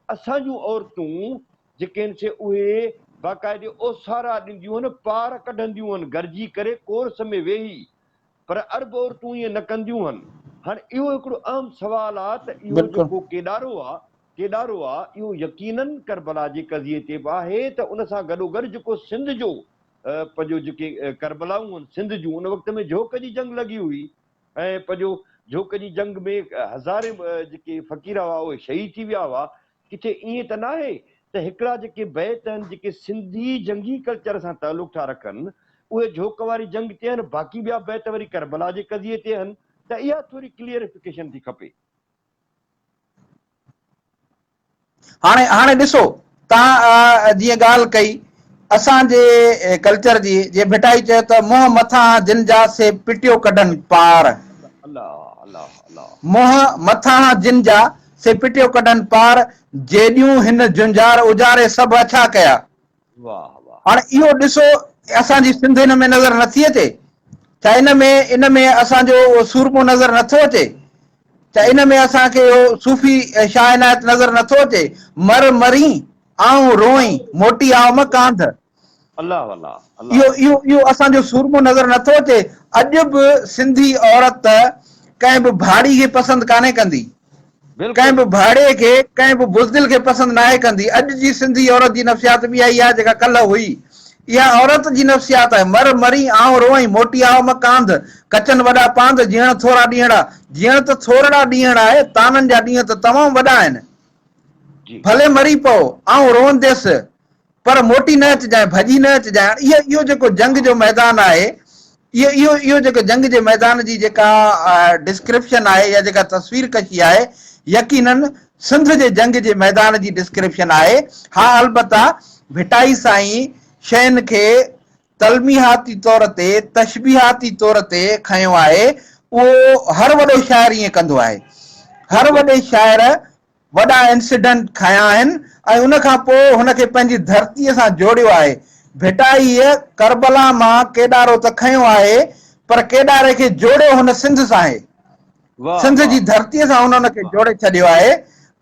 Speaker 1: असांजूं औरतूं जेके आहिनि से उहे बाक़ाइदे ओसारा ॾींदियूं आहिनि, पार कढंदियूं आहिनि गरजी करे कोर्स में वेही, पर अरब औरतूं ईअं न कंदियूं आहिनि। हाणे इहो हिकिड़ो अहम सुवालु आहे त इहो जेको केॾारो आहे इहो यकीनन करबला जे कज़िये ते बि आहे त उन सां गॾोगॾु जेको सिंध जो पंहिंजो जेके करबलाऊं आहिनि सिंध जूं, उन वक़्त में झोक जी जंग लॻी हुई ऐं पंहिंजो झोक जी जंग में हज़ारे जेके फ़क़ीर हुआ उहे शहीद थी विया हुआ। किथे ईअं त न आहे त हिकिड़ा जेके बैत आहिनि जेके सिंधी जंगी कल्चर सां तालुक था रखनि उहे झोक वारी जंग ते आहिनि, बाक़ी ॿिया बैत वरी करबला जे कज़िये ते आहिनि। त इहा थोरी क्लियरिफिकेशन थी खपे।
Speaker 2: हाणे ॾिसो तव्हां जीअं ॻाल्हि कई असांजे कल्चर जी, जीअं भिटाई चयो त मुंहं मथां जिन जा से पिटियो कढनि पार, मुंहं मथां जिन जा से पिटियो कढनि पार, जेॾियूं हिन जुंजार उजारे सभु अछा कया। हाणे इहो ॾिसो असांजी सिंध हिन में नज़र नथी अचे छा? इन में असांजो सूरमो नज़र नथो अचे छा? इन में असांखे सूफ़ी शाइनात नज़र नथो अचे? मर मरी आऊं रोई मोटी आऊं म कांध, इहो असांजो सूरमो नज़र नथो अचे। अॼु बि सिंधी औरत कंहिं बि भाड़ी खे पसंदि कान्हे कंदी, कंहिं बि भाड़े खे कंहिं बि बुज़दिल खे पसंदि नाहे कंदी। अॼु जी सिंधी औरत जी नफ़सियात बि इहा आहे जेका कल्ह हुई। इहा औरत जी नफ़सियात आहे, मर मरी आऊं रोई मोटी आऊं म कांध, कचनि वॾा पांध जीअण थोरा ॾींहड़ा। जीअण त थोरा ॾींहड़ा आहे, ताननि जा ॾींहं त तमामु वॾा आहिनि। भले मरी पओ आऊं रोअंदसि पर मोटी न अचिजांइ, भॼी न अचिजांइ। इहो जेको जंग जो मैदान आहे, इहो जेको जंग जे मैदान जी जेका डिस्क्रिप्शन आहे या जेका तस्वीर कशी आहे, यकीनन सिंध जे जंग जे मैदान जी डिस्क्रिप्शन आहे। हा अलबत्ता भिटाई साईं शयुनि खे तलमीहाती तौर ते तशबीहाती तौर ते खयो आहे। उहो हर वॾो शाइर ईअं कंदो आहे, हर वॾे शाइर वॾा इंसिडेंट खया आहिनि ऐं उन खां पोइ हुनखे पंहिंजी धरतीअ सां जोड़ियो आहे। भिटाईअ करबला मां केॾारो त खयो आहे पर केॾारे खे जोड़ियो हुन सिंध सां आहे, सिंध जी धरतीअ सां हुनखे जोड़े छॾियो आहे।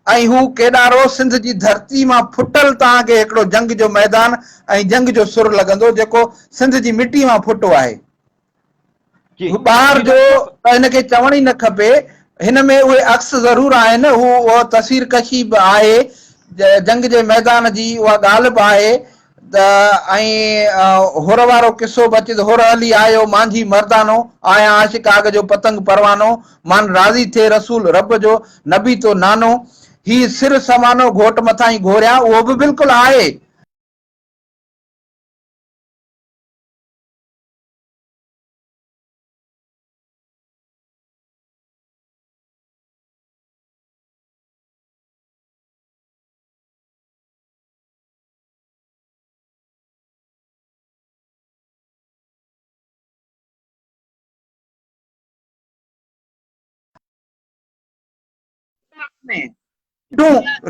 Speaker 2: ऐं हू केॾारो सिंध जी धरती मां फुटल तव्हांखे हिकिड़ो जंग जो मैदान ऐं जंग जो सुर लॻंदो जेको सिंध जी मिटी मां फुटो आहे। ॿाहिरि जो त हिनखे चवण ई न खपे, हिन में उहे अक्स ज़रूर आहिनि, उहा तस्वीर कशी बि आहे जंग जे मैदान जी, उहा ॻाल्हि बि आहे। हुर वारो किसो बि अचे थो, हुर हली आयो मांझी मर्दानो, आया आशिक आग जो पतंग परवानो, मान राज़ी थिए रसूल रब जो नबी तो नानो, ही सिर समानो घोट मथां ई घोरिया, उहो बि बिल्कुलु आहे।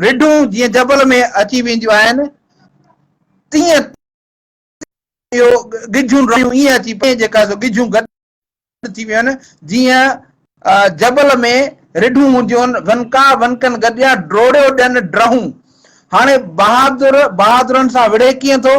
Speaker 2: रिढूं जीअं जबल में अची वेंदियूं आहिनि, तीअं इहो गिझूं रहियूं ईअं अची पे जेका गिझूं गॾु थी वियूं आहिनि, जीअं जबल में रिढूं हूंदियूं आहिनि, वनका वनकनि गॾिया ड्रोड़ियो ॾियनि ड्रहूं। हाणे बहादुरनि सां विढ़े कीअं थो,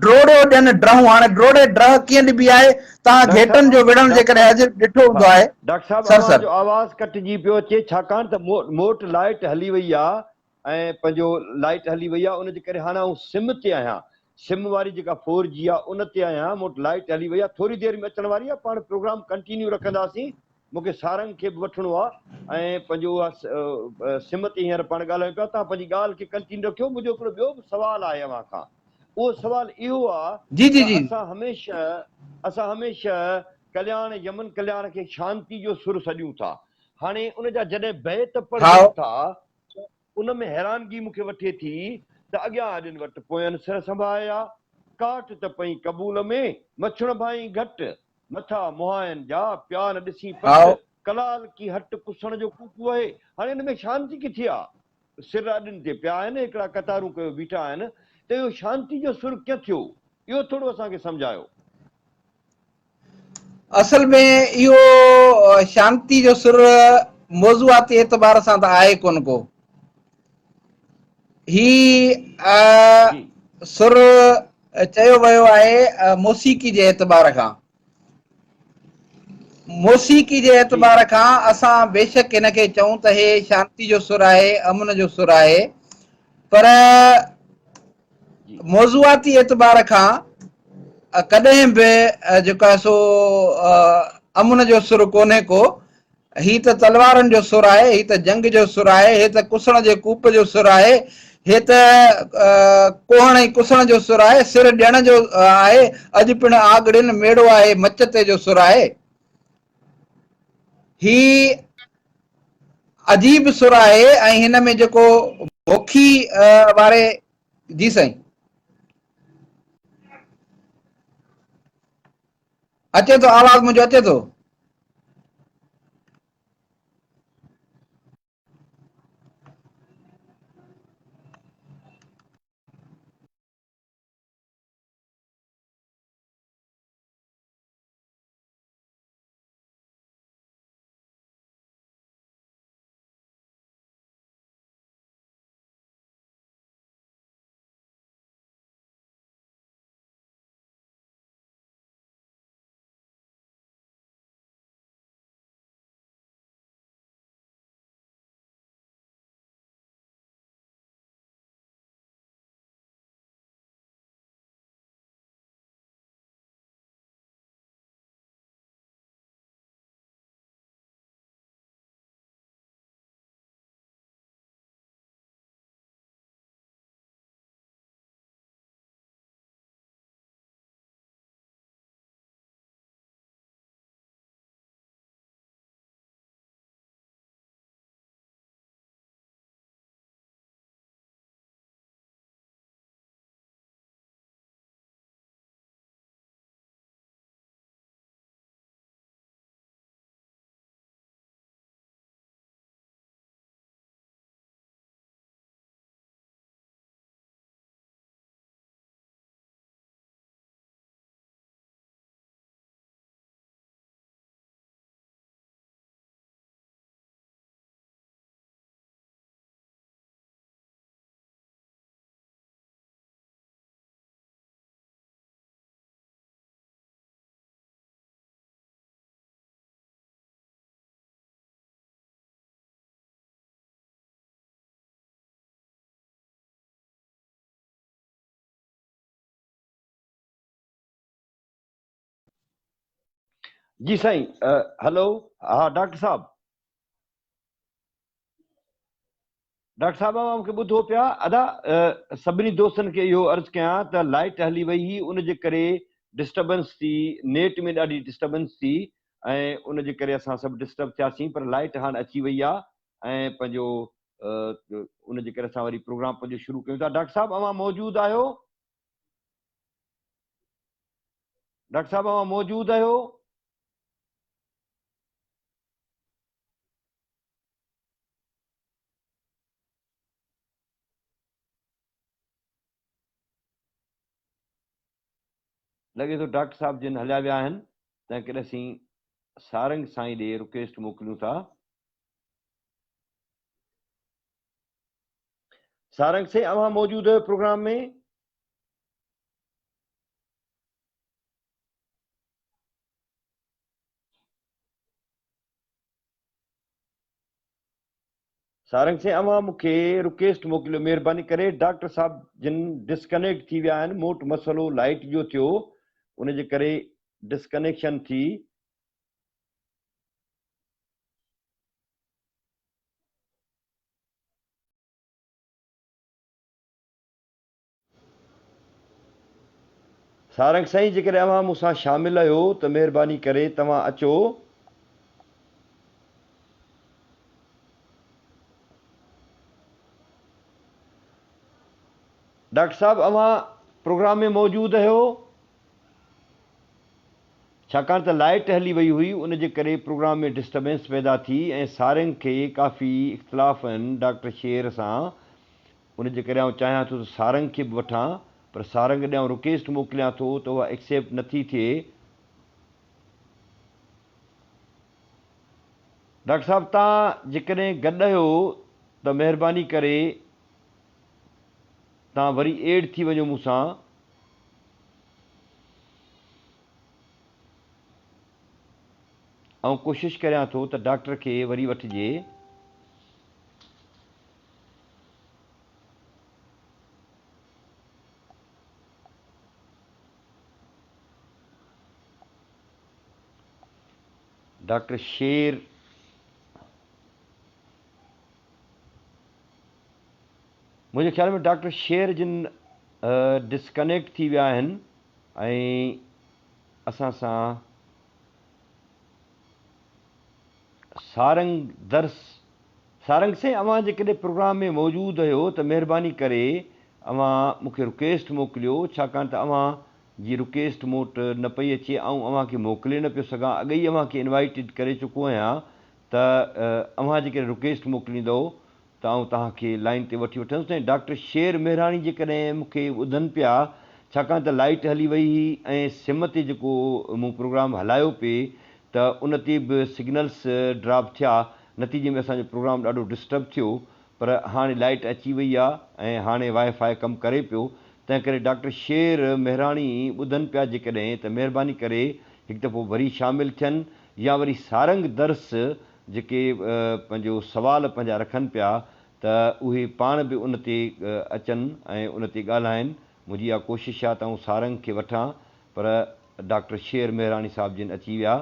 Speaker 2: ड्रोड़ियो ॾियनि ड्रहूं। हाणे ड्रोड़े ड्रह कीअं ॾिबी आहे, तव्हां
Speaker 1: डॉक्टर
Speaker 2: घेटनि जो विढ़ण
Speaker 1: साहब
Speaker 2: जेकॾहिं अॼु ॾिठो
Speaker 1: हा
Speaker 2: हूंदो आहे।
Speaker 1: डॉक्टर साहब
Speaker 2: सर
Speaker 1: अवाज़
Speaker 2: सर
Speaker 1: आवाज़ कटिजी पियो अचे, छाकाणि त मोट लाइट हली वई आहे ऐं पंहिंजो लाइट हली वई आहे, उनजे करे हाणे आउं सिम ते आहियां, सिम वारी जेका 4G आहे उन ते आहियां, मोट लाइट हली वई आहे, थोरी देरि में अचण वारी आहे, पाण प्रोग्राम कंटिन्यू रखंदासीं। मूंखे सारंग खे बि वठिणो आहे ऐं पंहिंजो सिम ते हींअर पाण ॻाल्हायूं पिया, तव्हां पंहिंजी ॻाल्हि खे कंटिन्यू रखियो। मुंहिंजो हिकिड़ो ॿियो बि सुवालु आहे अव्हां खां, उहो सुवालु इहो आहे
Speaker 2: जी जी
Speaker 1: त
Speaker 2: जी
Speaker 1: असां हमेशह कल्याण यमन कल्याण खे शांति जो सुर सॾियूं था। हाणे उन जा जॾहिं बैत
Speaker 2: हा
Speaker 1: पढ़जनि था, उन में हैरानगी मूंखे वठे थी त अॻियां अॼनि वटि पोयनि सिर संभाया, काठ त पई क़बूल में, मछण भाई घटि मथा मुहायनि जा, प्यार ॾिसी
Speaker 2: हा
Speaker 1: पट कलाल की हट कुसण जो कूकू आहे। हाणे हिन में शांति किथे आहे? सिर अॾनि ते पिया आहिनि, हिकिड़ा कतारूं कयो बीठा आहिनि, त इहो शांति जो सुर कीअं थियो? इहो थोरो असांखे सम्झायो।
Speaker 2: असल में इहो शांति जो सुर मौज़ूआती एतबार सां त आहे कोन को। ही
Speaker 1: जी
Speaker 2: सुर चयो वियो आहे मौसीक़ी जे एतबार खां। मौसीक़ी जे
Speaker 1: जी
Speaker 2: एतबार खां असां बेशक हिनखे चऊं त हे शांति जो सुर आहे, अमन जो सुर आहे, पर
Speaker 1: जी
Speaker 2: मौज़ूआती एतबार खां कॾहिं बि जेको आहे सो अमन जो सुर कोन्हे को। ही त तलवारनि जो सुर आहे, ही त जंग जो सुर आहे, हे त कुसण जे कूप जो सुर आहे, हे त कोहण ऐं कुसण जो सुर आहे, सिर ॾियण जो आहे, अॼु पिण आगड़ियुनि मेड़ो आहे मच ते जो सुर आहे। ही अजीब सुर आहे ऐं हिन में जेको मोखी वारे, जी साईं, अचे थो आवाज़ मुंहिंजो अचे थो?
Speaker 1: जी साईं, हलो, हा डॉक्टर साहब अवां मूंखे ॿुधो पिया अदा सभिनी दोस्तनि खे इहो अर्ज़ु कयां त लाइट हली वई हुई, उनजे करे डिस्टर्बेंस थी, नेट में ॾाढी डिस्टर्बेंस थी ऐं उनजे करे असां सभु डिस्टर्ब थियासीं, पर लाइट हाणे अची वई आहे ऐं पंहिंजो उनजे करे असां वरी प्रोग्राम पंहिंजो शुरू कयूं था। डॉक्टर साहब अवां मौजूदु आहियो? डॉक्टर साहब अवां मौजूदु आहियो? लॻे थो डॉक्टर साहब जिन हलिया विया आहिनि, तंहिं करे असीं सारंग साईं ॾे रिक्वेस्ट मोकिलियूं था। सारंग साईं अवां मौजूदु आहियो प्रोग्राम में? सारंग साईं अवां मूंखे रिक्वेस्ट मोकिलियो महिरबानी करे, डॉक्टर साहब जिन डिस्कनेक्ट थी विया आहिनि, मूं वटि मसइलो लाइट जो थियो, उनजे करे डिस्कनेक्शन थी। सारंग साईं जेकॾहिं अवां मूंसां शामिल आहियो त महिरबानी करे तव्हां अचो। डॉक्टर साहब अवां प्रोग्राम में मौजूदु आहियो? छाकाणि त लाइट हली वई हुई, उनजे करे प्रोग्राम में डिस्टर्बेंस पैदा थी ऐं सारंग खे काफ़ी इख़्तिलाफ़ आहिनि डॉक्टर शेर सां, उनजे करे आउं चाहियां थो त सारंग खे बि वठां, पर सारंग ॾे आउं रिक्वेस्ट मोकिलियां थो त उहा एक्सेप्ट नथी थिए। डॉक्टर साहब तव्हां जेकॾहिं गॾु आहियो त महिरबानी करे तव्हां वरी एड थी वञो मूंसां। ऐं कोशिशि करियां थो त डॉक्टर खे वरी वठिजे। डॉक्टर शेर मुंहिंजे ख़्याल में डॉक्टर शेर जिन डिस्कनेक्ट थी विया आहिनि ऐं असां सां सारंग से अवां जेकॾहिं प्रोग्राम में मौजूदु आहियो त महिरबानी करे अवां मूंखे रिक्वेस्ट मोकिलियो, छाकाणि त अवां जी रिक्वेस्ट मूं वटि न पई अचे, ऐं अवां खे मोकिले न पियो सघां। अॻे ई अवां खे इनवाइटेड करे चुको आहियां त अवां जेकॾहिं रिक्वेस्ट मोकिलींदव त आउं तव्हांखे लाइन ते वठी वठंदुसि। ऐं डॉक्टर शेर मेहराणी जेकॾहिं मूंखे ॿुधनि पिया, छाकाणि त लाइट हली वई हुई ऐं सिम ते जेको मूं प्रोग्राम हलायो पिए त उन ते बि सिग्नल्स ड्रॉप थिया, नतीजे में असांजो प्रोग्राम ॾाढो डिस्टर्ब थियो। पर हाणे लाइट अची वई आहे ऐं हाणे वाईफाई कमु करे पियो, तंहिं करे डॉक्टर शेर मेहराणी ॿुधनि पिया जेकॾहिं त महिरबानी करे हिकु दफ़ो वरी शामिलु थियनि, या वरी सारंग दर्स जेके पंहिंजो सुवाल पंहिंजा रखनि पिया त उहे पाण बि उन ते अचनि ऐं उन ते ॻाल्हाइनि। मुंहिंजी इहा कोशिशि आहे त आउं सारंग खे वठां, पर डॉक्टर शेर मेहराणी साहिब जिन अची विया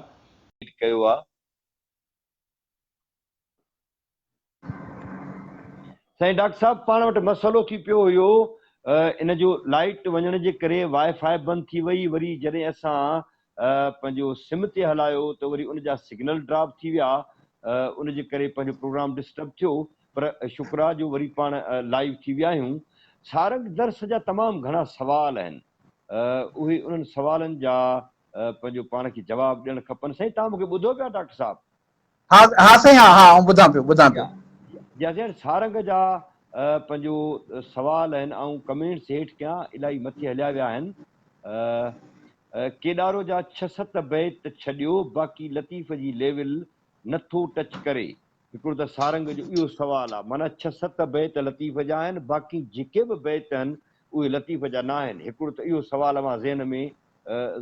Speaker 1: कयो आहे। साईं डॉक्टर साहब पाण वटि मसइलो थी पियो हुयो, इन जो लाइट वञण जे करे वाईफाई बंदि थी वई, वरी जॾहिं असां पंहिंजो सिम ते हलायो त वरी उनजा सिग्नल ड्रॉप थी विया, उनजे करे पंहिंजो प्रोग्राम डिस्टर्ब थियो। पर शुक्र आहे जो वरी पाण लाइव थी विया आहियूं। सारंग दर्स जा तमामु घणा सुवाल आहिनि, उहे उन्हनि सुवालनि जा पंहिंजो पाण खे जवाबु ॾियणु खपनि। साईं तव्हां मूंखे ॿुधो पिया डॉक्टर साहब?
Speaker 2: हा हा साईं, हा हा, ॿुधां पियो।
Speaker 1: या सारंग जा पंहिंजो सुवाल आहिनि, ऐं कमेंट्स हेठि कयां इलाही मथे हलिया विया आहिनि। केॾारो जा 6-7 बैत छॾियो, बाक़ी लतीफ़ जी लेवल नथो टच करे। हिकिड़ो त सारंग जो इहो सुवालु आहे, माना 6-7 बैत लतीफ़ जा आहिनि, बाक़ी जेके बि बैत आहिनि उहे लतीफ़ जा न आहिनि। हिकिड़ो त इहो सुवालु मां ज़हन में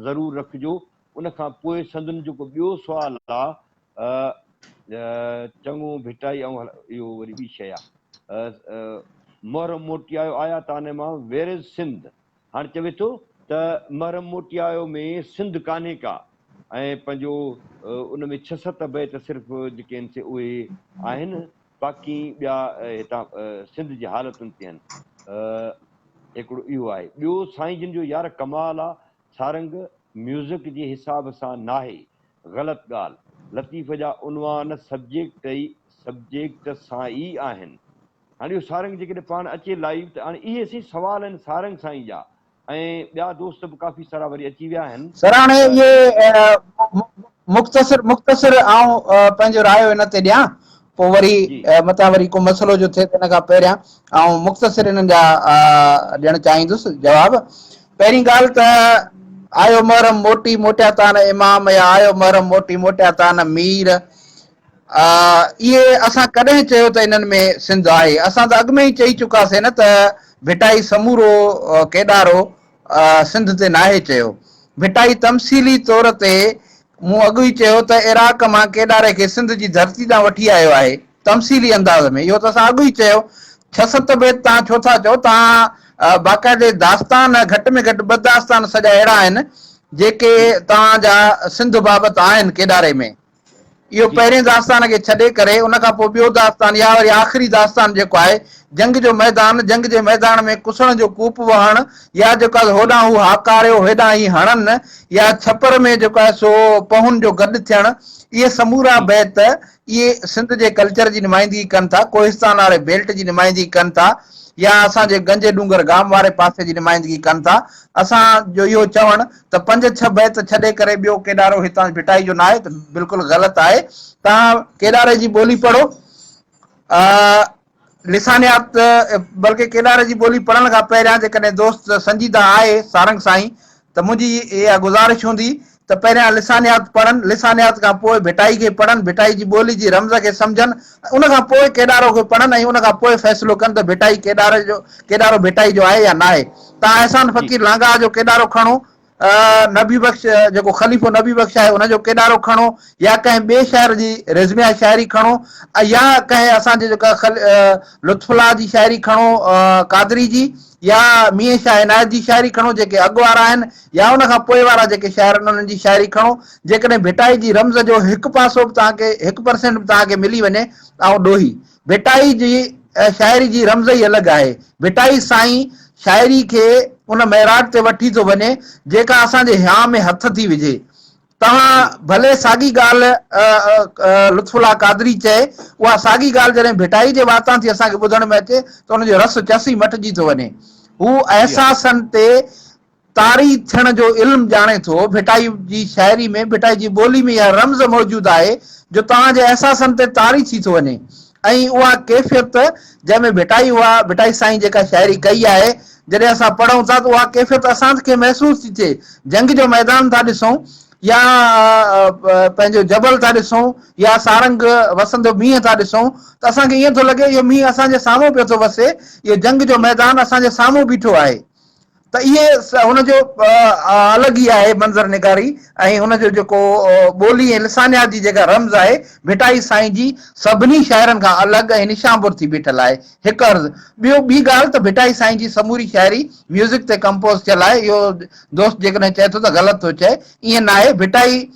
Speaker 1: ज़रूरु रखिजो। उन खां पोइ संदन जेको ॿियो सुवालु आहे, चङो भिटाई, ऐं इहो वरी ॿी शइ आहे, महरम मोटियायो आया ताने मां वेर इज़ सिंध। हाणे चवे थो त महरम मोटियायो में सिंध कान्हे का, ऐं पंहिंजो उन में 6-7 बैत सिर्फ़ु जेके आहिनि से उहे आहिनि, बाक़ी ॿिया हितां सिंध जी हालतुनि ते आहिनि। हिकिड़ो इहो आहे। ॿियो साईं जिन जो यार कमाल आहे, सारंग म्यूज़िक जे हिसाब सां नाहे, ग़लति ॻाल्हि। लतीफ़ जा उनवान सब्जेक्ट सां ई आहिनि। हाणे इहो सारंग जेकॾहिं पाण अचे लाइव त हाणे इहे सी सुवाल आहिनि सारंग साईं जा, ऐं ॿिया दोस्त बि काफ़ी सारा वरी अची विया आहिनि।
Speaker 2: सर हाणे ये मुख़्तसिर आऊं पंहिंजो रायो हिन ते ॾियां, पोइ वरी मथां वरी को मसइलो जो थिए त हिन खां पहिरियां ऐं मुख़्तसिर हिननि जा ॾियणु चाहींदुसि जवाब। पहिरीं ॻाल्हि त आयो महरम मोटी मोटिया तान इमाम, या आयो महरम मोटी मोटिया तान मीर, इहे असां कॾहिं चयो त इन्हनि में सिंध आहे? असां त अॻु में ई चई चुकासीं न त भिटाई समूरो केॾारो सिंध ते नाहे चयो। भिटाई तमसीली तौर ते मूं अॻु ई चयो त इराक मां केॾारे खे सिंध जी धरती तां वठी आयो आहे, तमसीली अंदाज़ में। इहो त असां अॻु ई चयो। 6-7 बैत तव्हां छो था चओ? तव्हां बाक़ाइदे दास्तान, घटि में घटि 2 दास्तान सॼा अहिड़ा आहिनि जेके तव्हांजा सिंध बाबति आहिनि केॾारे में। इहो पहिरें दास्तान खे छॾे करे उन खां पोइ ॿियो दास्तान, या वरी आख़िरी दास्तान जेको आहे जंग जो मैदान, जंग जे मैदान में कुसण जो कूप वहण, या जेको आहे होॾां हू हाकारियो हेॾां ही हणनि, या छपर में जेको आहे सो पहुन जो गॾु थियणु, इहे समूरा बैत इहे सिंध जे कल्चर जी नुमाइंदगी कनि था, कोहिस्तान वारे बेल्ट जी नुमाइंदगी कनि था, या असांजे गंजे डूंगर गाम वारे पासे जी नुमाइंदगी कनि था। असांजो इहो चवणु त 5-6 बैत छॾे करे ॿियो केॾारो हितां भिटाई जो न आहे त बिल्कुलु ग़लति आहे। तव्हां केॾारे जी ॿोली पढ़ो, लिसानियात, बल्कि केॾारे जी ॿोली पढ़ण खां पहिरियां जेकॾहिं दोस्त संजीदा आहे सारंग साईं, त मुंहिंजी इहा गुज़ारिश हूंदी त पहिरियां लिसानियात पढ़नि, लिसानियात खां पोइ भिटाई खे पढ़नि, भिटाई जी ॿोली जी रमज़ खे सम्झनि, उन खां पोइ केॾारो खे पढ़नि, ऐं उन खां पोइ फ़ैसिलो कनि त भिटाई केॾारो भिटाई जो आहे या न आहे। तव्हां अहसान फ़कीर लांघा जो केॾारो खणो, नबी बख़्श जेको ख़लीफ़ो नबी बख़्श आहे उनजो केॾारो खणो, या कंहिं ॿिए शहर जी रिज़मिया शाइरी खणो, या कंहिं असांजे जेका लुत्फुल्लाह जी शाइरी खणो कादरी जी, या मीर शाह इनायत जी शाइरी खणो जेके अॻु वारा आहिनि, या उन खां पोइ वारा जेके शाइर आहिनि उन्हनि जी शाइरी खणो। जेकॾहिं भिटाई जी रमज़ जो 1% बि तव्हांखे 1% बि तव्हांखे मिली वञे ऐं ॾोही। भिटाई जी शाइरी जी रमज़ ई अलॻि आहे। भिटाई साईं शाइरी खे उन महराज ते वठी थो वञे जेका असांजे हिया में हथ थी विझे। तव्हां भले साॻी ॻाल्हि लुत्फुल्लाह कादरी चए, उहा साॻी ॻाल्हि जॾहिं भिटाई जे वातां थी असांखे ॿुधण में अचे त उनजो रस चसी मटिजी थो वञे। हू अहसासनि ते तारी थियण जो इल्मु ॼाणे थो। भिटाई जी शाइरी में, भिटाई जी ॿोली में इहा रमज़ मौजूदु आहे जो तव्हांजे अहसासनि ते तारी थी थो वञे। ऐं उहा कैफ़ियत जंहिंमें भिटाई साईं जेका शाइरी कई आहे, जॾहिं असां पढ़ूं था त उहा कैफ़ियत असांखे महसूसु थी थिए। जंग जो मैदान था ॾिसूं, या पंहिंजो जबल था ॾिसूं, या सारंग वसंदो मींहं था ॾिसूं, त असांखे ईअं थो लॻे इहो मींहुं असांजे साम्हूं पियो थो वसे, इहो जंग जो मैदान असांजे साम्हूं बीठो आहे। त इहे हुनजो अलॻि ई आहे मंज़र निगारी, ऐं हुनजो जेको ॿोली ऐं लिसानियात जी जेका रमज़ आहे भिटाई साईं जी सभिनी शाइरनि खां अलॻि ऐं निशांबुर थी बीठल आहे। हिकु अर्ज़ु। ॿी ॻाल्हि त भिटाई साईं जी समूरी शाइरी म्यूज़िक ते कंपोज़ थियल आहे। इहो दोस्त जेकॾहिं चए थो त ग़लति थो चए, ईअं न आहे। भिटाई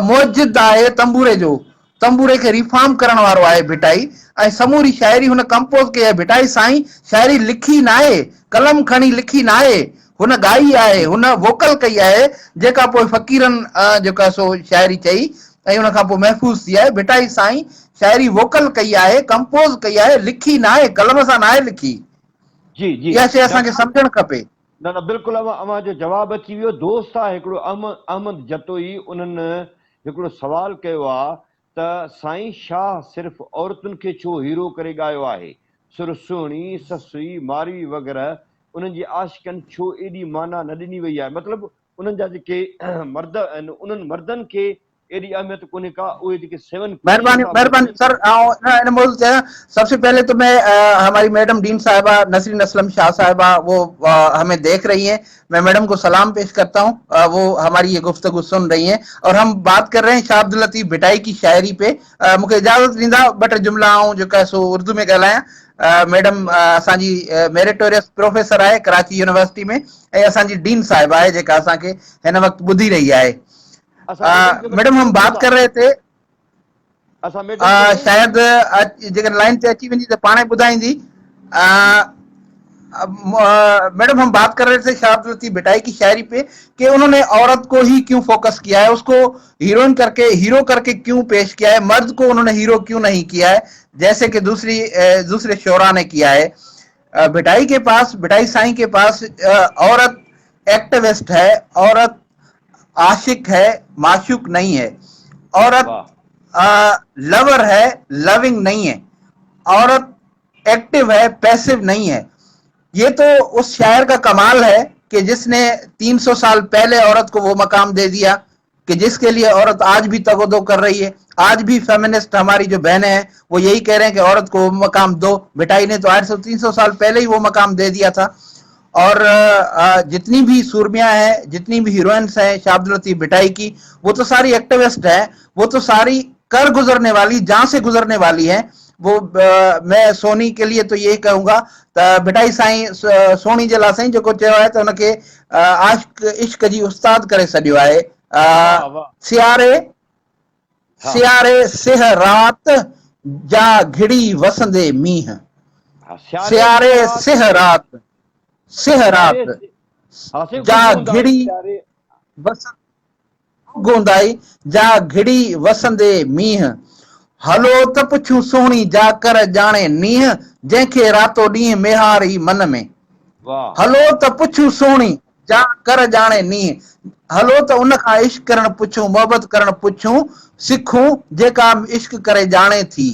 Speaker 2: मुजिद आहे तंबूरे जो, तंबूरे खे रिफॉर्म करण वारो आहे भिटाई, ऐं समूरी शाइरी हुन कंपोज़ कई आहे। भिटाई साईं शाइरी लिखी न आहे, कलम खणी लिखी न आहे, हुन ॻाई आहे, हुन वोकल कई आहे, जेका पोइ फ़क़ीरनि जेका सो शाइरी चई ऐं हुन खां पोइ महफ़ूज़ थी आहे। भिटाई साईं शाइरी वोकल कई आहे, कंपोज़ कई आहे, लिखी न आहे, कलम सां न आहे लिखी।
Speaker 1: जी जी,
Speaker 2: इहा शइ असांखे सम्झणु खपे।
Speaker 1: न बिल्कुलु अव्हां जो जवाबु अची वियो। दोस्त आहे हिकिड़ो अहमद जतोई, उन्हनि हिकिड़ो सुवालु कयो आहे त साईं शाह सिर्फ़ु औरतुनि खे छो हीरो करे ॻायो आहे? सुरसुणी, ससुई, मारवी वग़ैरह उन्हनि जी आशिकनि छो एॾी माना न ॾिनी वई आहे? मतिलबु उन्हनि जा जेके मर्द आहिनि उन्हनि मर्दनि खे एॾी अहमियत कोन्हे का, उहे जेके 7
Speaker 2: मेहरबानी सर। सबसे पहले तो मैं हमारी मैडम डीन साहिबा नसरीन असलम शाह साहिबा वो हमें देख रही हैं, मैं मैडम को सलाम पेश करता हूँ। वो हमारी ये गुफ्तगू सुन रही हैं और हम बात कर रहे हैं शाह अब्दुल लतीफ़ भिटाई की शायरी पे। मूंखे इजाज़त ॾींदा ॿ टे जुमिला जेका सो उर्दू में ॻाल्हायां। मैडम असांजी मेरिटोरियस प्रोफेसर आहे कराची यूनिवर्सिटी में, ऐं असांजी डीन साहिबा आहे जेका असांखे हिन वक़्तु ॿुधी रही आहे। मैडम हम बात कर रहे थे
Speaker 1: असां मैडम
Speaker 2: शायद जेकर लाइन ते अची वेंदी त पाणे ॿुधाईंदी। मैडम हम बात कर रहे थे शहादत लतीफ़ भिटाई की शायरी पे कि उन्होंने औरत को ही क्यों फोकस किया है, उसको हीरोइन करके हीरो करके क्यों पेश किया है, मर्द को उन्होंने हीरो क्यों नहीं किया है जैसे कि दूसरे शोरा ने किया है। भिटाई साईं के पास औरत एक्टिविस्ट है, औरत आशिक है, माशूक नहीं है, औरत लवर है, लविंग नहीं है, औरत एक्टिव है, पैसिव नहीं है। ये तो उस शायर का कमाल है कि जिसने 300 साल पहले औरत को वो मकाम दे दिया कि जिसके लिए औरत आज भी तगोदो कर रही है। आज भी फेमिनिस्ट हमारी जो बहनें हैं वो यही कह रहे हैं कि औरत को वो मकाम दो। भिटाई ने तो 300 साल पहले ही वो मकाम दे दिया था। और जितनी भी सूरमियां हैं, जितनी भी हीरोइंस हैं शहादत लतीफ़ भिटाई की, वो तो सारी एक्टिविस्ट हैं, वो तो सारी कर गुजरने वाली, जहां से गुजरने वाली हैं। वो मैं सोनी के लिए तो यही कहूंगा त भिटाई साईं सोनी जे लाइ साईं जेको चयो आहे त हुनखे आशिक इश्क जी उस्ताद करे छॾियो आहे। सियारे सिह रात जा घिड़ी वसंदे मींह, सियारे सिह रात जा घिड़ी वसंदे गोंदाई जा घिड़ी वसंदे मींह, हलो त पुछूं सोहणी जा कर जाने नीह, जंहिंखे रातो ॾींहुं मेहारी मन में। हलो त पुछूं सोहणी जा कर जाने नीह, हलो त उन खां इश्क करण पुछूं, मोहबत करण पुछूं, सिखूं जेका इश्क करे जाने थी।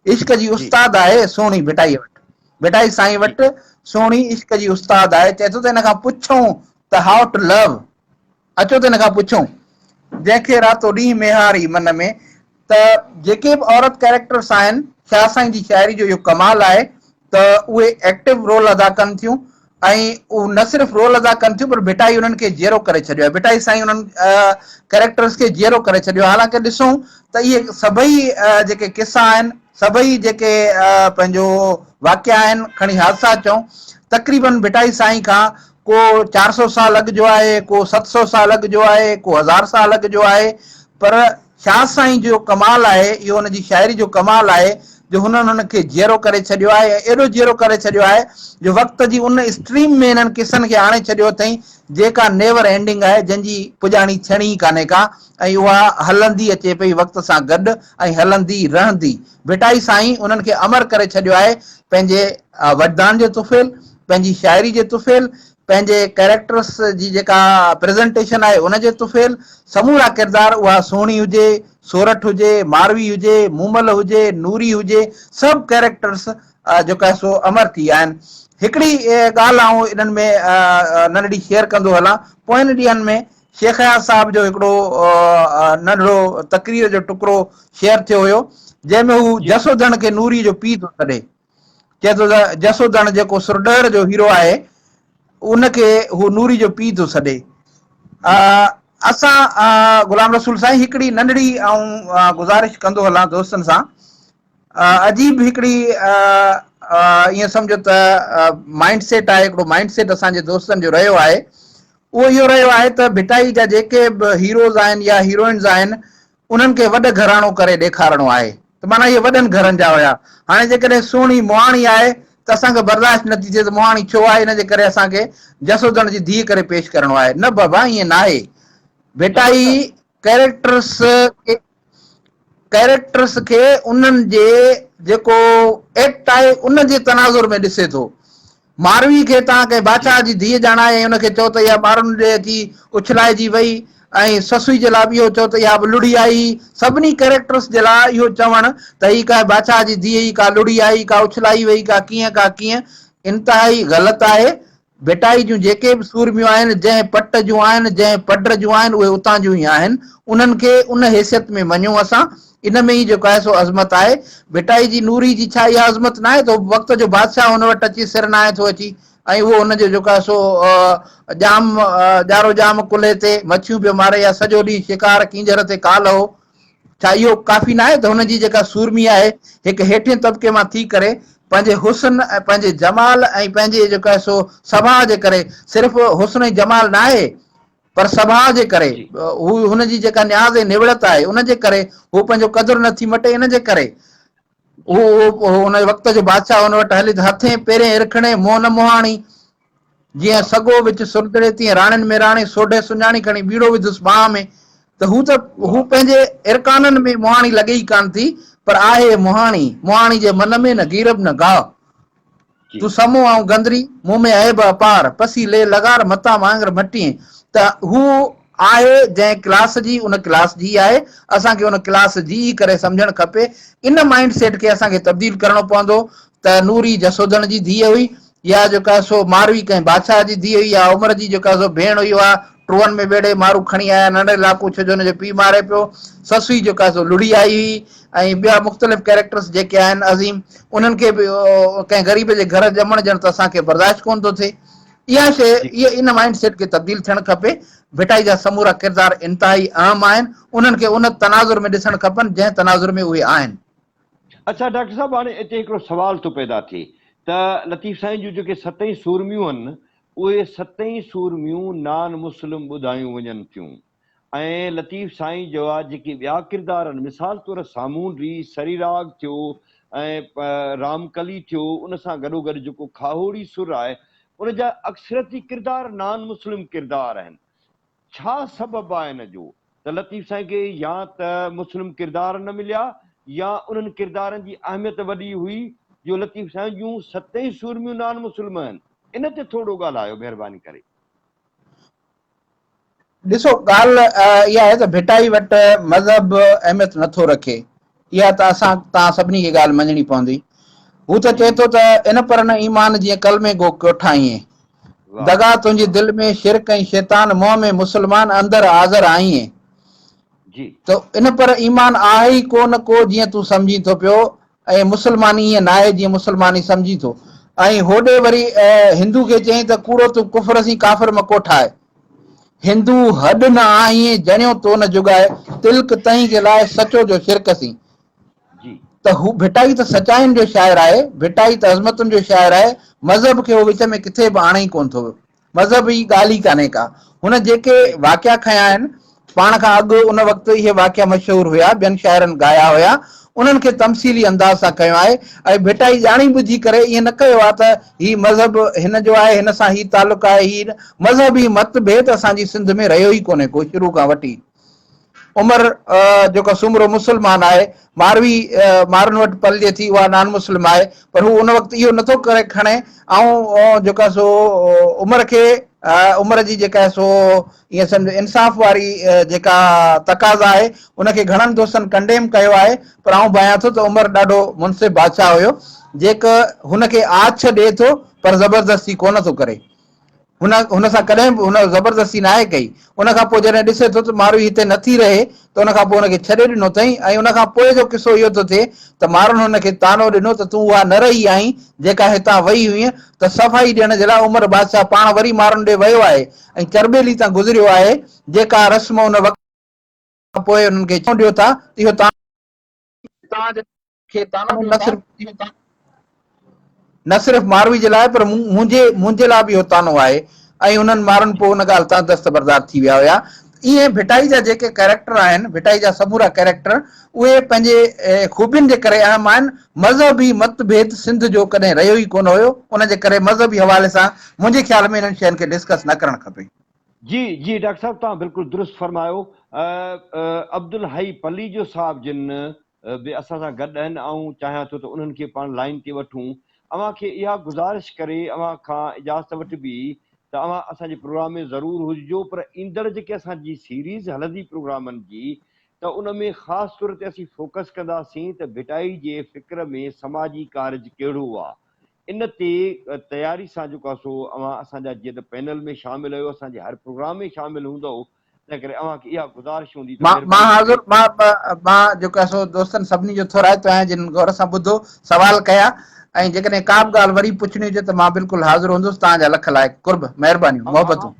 Speaker 2: इश्क जी उस्ताद आहे सोहणी भिटाई वटि, भिटाई साईं वटि सोहणी इश्क जी उस्ताद आहे। चए थो त हिन खां पुछूं त हाउ टू लव, अचो त हिन खां पुछूं जंहिंखे रातो ॾींहुं मेहारी मन में। त जेके बि औरत कैरेक्टर्स आहिनि, शाह साईं जी शाइरी जो इहो कमाल आहे त उहे एक्टिव रोल अदा कनि थियूं ऐं उहे न सिर्फ़ु रोल अदा कनि थियूं पर भिटाई उन्हनि खे जीरो करे छॾियो आहे। भिटाई साईं उन्हनि कैरेक्टर्स खे जीरो करे छॾियो आहे। हालांकि ॾिसूं त इहे सभई जेके किसा आहिनि, सभई जेके पंहिंजो वाक़िया आहिनि, खणी हादसा चऊं, तक़रीबन भिटाई साईं खां को 400 साल अॻु जो आहे, को 700 साल अॻु जो आहे, को 1000 साल अॻु जो आहे। पर शाह साईं जो कमाल आहे, इहो हुनजी शाइरी जो कमाल आहे जो हुननि खे जीरो करे छॾियो आहे ऐं एॾो जीरो करे छॾियो आहे जो वक़्त जी उन स्ट्रीम में हिननि किसनि खे आणे छॾियो अथई जेका नेवर एंडिंग आहे, जंहिंजी पुॼाणी थियणी कान्हे का, ऐं उहा हलंदी अचे पई वक़्त सां गॾु ऐं हलंदी रहंदी। भिटाई साईं उन्हनि खे अमर करे छॾियो आहे पंहिंजे वजदान जे तुफ़िल, पंहिंजी शाइरी जे तुफ़िल, पंहिंजे कैरेक्टर्स जी जेका प्रेज़ेंटेशन आहे उन जे तुफ़िल। समूरा किरदार, उहा सोहणी हुजे, सोरठ हुजे, मारवी हुजे, मूमल हुजे, नूरी हुजे, सभु कैरेक्टर्स जेका सो अमर थी विया आहिनि। हिकिड़ी ॻाल्हि आऊं इन्हनि में नंढड़ी शेयर कंदो हलां। पोयनि ॾींहंनि में शेख हयात साहब जो हिकिड़ो नंढड़ो तक़रीर जो टुकड़ो शेयर थियो हुयो जंहिंमें हू जसोधन खे नूरी जो पीउ थो छॾे। चए थो त जसोधन जेको सुरडर जो हीरो आहे उनखे हू नूरी जो पीउ थो छॾे। असां गुलाम रसूल साईं हिकिड़ी नंढड़ी ऐं गुज़ारिश कंदो हलां दोस्तनि सां। अजीब हिकिड़ी ईअं सम्झो त माइंड सेट आहे, हिकिड़ो माइंड सेट असांजे दोस्तनि जो रहियो आहे। उहो इहो रहियो आहे त भिटाई जा जेके बि हीरोज़ आहिनि या हीरोइन्स आहिनि उन्हनि खे वॾ घराणो करे ॾेखारणो आहे, त माना इहे वॾनि घरनि जा हुया। हाणे जेकॾहिं सुहिणी मोहाणी आहे त असांखे बर्दाश्त नथी थिए त मोहाणी छो आहे, हिन जे करे असांखे जसोधन जी धीउ करे पेश करणो आहे। न बाबा, ईअं न आहे। भिटाई कैरेक्टर्स खे उन्हनि जे जेको एक्ट आहे उन जे तनाज़ुर में ॾिसे थो। मारवी खे तव्हां कंहिं बादशाह जी धीउ ॼाणाए ऐं हुनखे चओ त इहा ॿारनि ॾे अची उछलाइजी वई, ऐं ससुई जे लाइ बि इहो चओ त इहा बि लुड़ी आई। सभिनी कैरेक्टर्स जे लाइ इहो चवणु त ही का बादशाह जी धीउ, ही का लुड़ी आई, का उछलाई वई, का कीअं, इंतिहाई ग़लति आहे। भिटाई जूं जेके बि सूरमियूं आहिनि, जंहिं पट जूं आहिनि, जंहिं पडर जूं आहिनि, उहे उतां जूं ई आहिनि। उन्हनि खे उन हैसियत में मञूं असां। इन में ई जेको आहे सो अज़मत आहे। भिटाई जी नूरी जी छा इहा अज़मत न आहे त वक़्त जो बादशाह हुन वटि अची सिर नाहे थो अची ऐं उहो हुनजो जेको आहे सो ॼारो जाम कुल्हे ते मच्छियूं पियो मारे या सॼो ॾींहुं शिकार कींजर ते काल हो। छा इहो काफ़ी न आहे त हुनजी जेका सूरमी आहे हिकु हेठिएं तबिके मां थी करे पंहिंजे हुस्न ऐं पंहिंजे जमाल ऐं पंहिंजे जेको आहे सो सभा जे करे, सिर्फ़ु हुस्न ऐं जमाल न आहे पर सभा जे करे
Speaker 1: जी
Speaker 2: हू हुनजी जेका न्याज़ ऐं निवड़त आहे उन जे करे हू पंहिंजो क़दुरु नथी मटे, इन जे करे
Speaker 1: जी
Speaker 2: हुन वक़्त जो बादशाह हुन वटि हले हथे पेरें इरखणे मोह न मोहाणी, जीअं
Speaker 1: वाह
Speaker 2: सॻो विच सुरदड़े तीअं राणियुनि में राणी सोढे सुञाणी खणी बीड़ो विधुसि बाह में, त हू
Speaker 1: वाह
Speaker 2: पंहिंजे इरकाननि में मोहाणी लॻे ई कान थी, पर आहे मोहाणी जे मन में न गीरब न गाह,
Speaker 1: जी
Speaker 2: तूं समूह ऐं गंदरी मुंह में ऐब अपार पसी ले लगार मता वांगर मटीअ, त हू आहे जंहिं क्लास जी उन क्लास जी आहे, असांखे उन क्लास जी ई करे सम्झणु खपे। इन माइंड सेट खे असांखे तब्दील करणो पवंदो त नूरी जसोदन जी धीअ हुई या जेका सो मारवी कंहिं बादशाह जी धीअ हुई या उमिरि जी जेका सो भेण हुई उहा टुअनि में बेड़े मारू खणी आया नंढे इलाइक़ो छो जो हुनजो पीउ मारे पियो, ससु ई जेका सो लुड़ी आई हुई ऐं ॿिया मुख़्तलिफ़ कैरेक्टर्स जेके आहिनि अज़ीम, उन्हनि खे बि कंहिं ग़रीब जे घर ॼमण ॼण त असांखे बर्दाश्त कोन थो थिए। इहा शइ
Speaker 1: जी
Speaker 2: इहा इन माइंड सेट खे तब्दील थियणु खपे। भिटाई जा समूरा किरदार इंतिहाई अहम आहिनि, उन्हनि खे उन तनाज़ुर में ॾिसणु खपनि जंहिं तनाज़ुर में उहे आहिनि।
Speaker 1: अच्छा डॉक्टर साहब, हाणे हिते हिकिड़ो सुवाल थो पैदा थिए त लतीफ़ साईं जूं जेके 7 सूरमियूं आहिनि उहे 7 सूरमियूं नान मुस्लिम ॿुधायूं वञनि थियूं, ऐं लतीफ़ साईं जो आहे जेके ॿिया किरदार आहिनि, मिसाल तौरु सामूंडी सरीराग थियो ऐं रामकली थियो, उन सां गॾोगॾु जेको खाहोड़ी सुर आहे उन जा अक्सरती किरदार नान मुस्लिम किरदार आहिनि। छा सबबु आहे हिन जो त लतीफ़ साईं खे या त मुस्लिम किरदार न मिलिया या उन्हनि किरदारनि जी अहमियत वॾी हुई जो लतीफ़ साईं जूं 7 सूरमियूं नान मुस्लिम आहिनि? इन ते थोरो ॻाल्हायो महिरबानी करे।
Speaker 2: ॾिसो, ॻाल्हि इहा आहे त भिटाई वटि मज़हब अहमियत नथो रखे, इहा त तव्हां सभिनी खे ॻाल्हि मञणी पवंदी। हू त चए थो त इन पर न ईमान जीअं कलमे गो कोठाईं,
Speaker 1: वाह
Speaker 2: दगा तुंहिंजे दिलि में शिरक ऐं शैतान मुंहं में मुस्लमान अंदरि हाज़िर आईं,
Speaker 1: जी
Speaker 2: त इन पर ईमान आहे ई को न को जीअं तूं सम्झी थो पियो, ऐं मुस्लमानी ईअं न आहे जीअं मुस्लमानी सम्झी थो। ऐं होॾे वरी हिंदू खे चई त कूड़ो तूं कुफर सी काफ़िर में कोठाए, हिंदू हॾ न आहीं जणियो तो न जुगाए, तिल्क तई के लाइ सचो जो शिरक सी।
Speaker 1: जी
Speaker 2: त हू भिटाई त सचाइनि जो शाइर आहे, भिटाई त अज़मतुनि जो शाइर आहे, मज़हब खे उहो विच में किथे बि आणे ई कोन थो, मज़हब ई ॻाल्हि ई कान्हे का। हुन जेके
Speaker 1: जी
Speaker 2: वाकिया खया आहिनि पाण खां अॻु उन वक़्तु इहे वाकिया मशहूरु हुया, ॿियनि शाइरनि ॻाया हुया, उन्हनि खे तमसीली अंदाज़ सां कयो आहे। ऐं भिटाई ॼाणी बुझी करे ईअं न कयो आहे त हीउ मज़हब हिन जो आहे, हिन सां हीउ तालुक़ु आहे, हीउ मज़हबी मतभेद असांजी सिंध में रहियो ई कोन्हे को शुरू खां वठी। उमिरि जेको सुमरो मुस्लमान आहे, मारुनि वटि पलिजे थी, उहा नान मुस्लिम आहे, पर हू उन वक़्तु इहो नथो करे खणे ऐं जेका सो उमिरि खे उमिरि जी जेका सो ईअं सम्झ इंसाफ़ वारी जेका तक़ाज़ा आहे उनखे घणनि दोस्तनि कंडेम कयो आहे। पर आउं भायां थो त उमिरि ॾाढो मुनसिब बादशाह हुयो जेका हुनखे आछ ॾिए थो पर ज़बरदस्ती कोन थो करे, हुन सां कॾहिं बि हुन ज़बरदस्ती न आहे कई। उन खां पोइ जॾहिं ॾिसे थो त मारवी हिते नथी रहे त उन खां पोइ हुनखे छॾे ॾिनो अथई, ऐं उन खां पोइ जो किसो इहो थो थिए त माण्हुनि हुनखे तानो ॾिनो त तूं उहा न रही आहीं जेका हितां वई हुई, त सफ़ाई ॾियण जे लाइ उमिरि बादशाह पाण वरी माण्हुनि ॾे वियो आहे ऐं चरबेली तां गुज़रियो आहे, जेका रस्म उन वक़्त खां पोइ उन्हनि खे चऊं ॾियो था इहो न सिर्फ़ु मारवी जे लाइ पर मुंहिंजे लाइ बि इहो तानो आहे। ऐं उन्हनि माण्हुनि पोइ उन ॻाल्हि तां दस्तबरदार थी विया हुया। ईअं भिटाई जा जेके कैरेक्टर आहिनि, भिटाई जा समूरा कैरेक्टर, उहे पंहिंजे ख़ूबियुनि जे करे अहम आहिनि। मज़हबी मतभेद सिंध जो कॾहिं रहियो ई कोन हुयो, उन जे करे मज़हबी हवाले सां मुंहिंजे ख्याल में इन्हनि शयुनि खे डिस्कस न करणु खपे।
Speaker 1: जी जी डॉक्टर साहब, तव्हां बिल्कुलु दुरुस्त फरमायो। अब्दुल हई पली जो साहब जिन बि असां सां गॾु आहिनि, ऐं चाहियां थो त उन्हनि खे पाण लाइन ते वठूं। अव्हां खे इहा गुज़ारिश करे अव्हां खां इजाज़त वठिबी त अव्हां असांजे प्रोग्राम में ज़रूरु हुजिजो, पर ईंदड़ जेके असांजी सीरीज़ हलंदी प्रोग्रामनि जी त उन में ख़ासि तौर ते असीं फोकस कंदासीं त भिटाई जे फ़िक्र में समाजी कार्ज कहिड़ो आहे। इन ते तयारी सां जेको आहे सो अव्हां असांजा जीअं त पैनल में शामिल आहियो, असांजे हर प्रोग्राम में शामिल हूंदव, तंहिं करे अव्हां खे इहा गुज़ारिश हूंदी त
Speaker 2: मां जेको आहे सो दोस्तनि सभिनी जो थोराइतो आहियां जिन गौर सां ॿुधो सवाल कया, ऐं जेकॾहिं का बि ॻाल्हि वरी पुछणी हुजे त मां बिल्कुलु हाज़िर हूंदुसि। तव्हांजा लख लाइक़ कुर्ब, महिरबानी, मोहबतूं।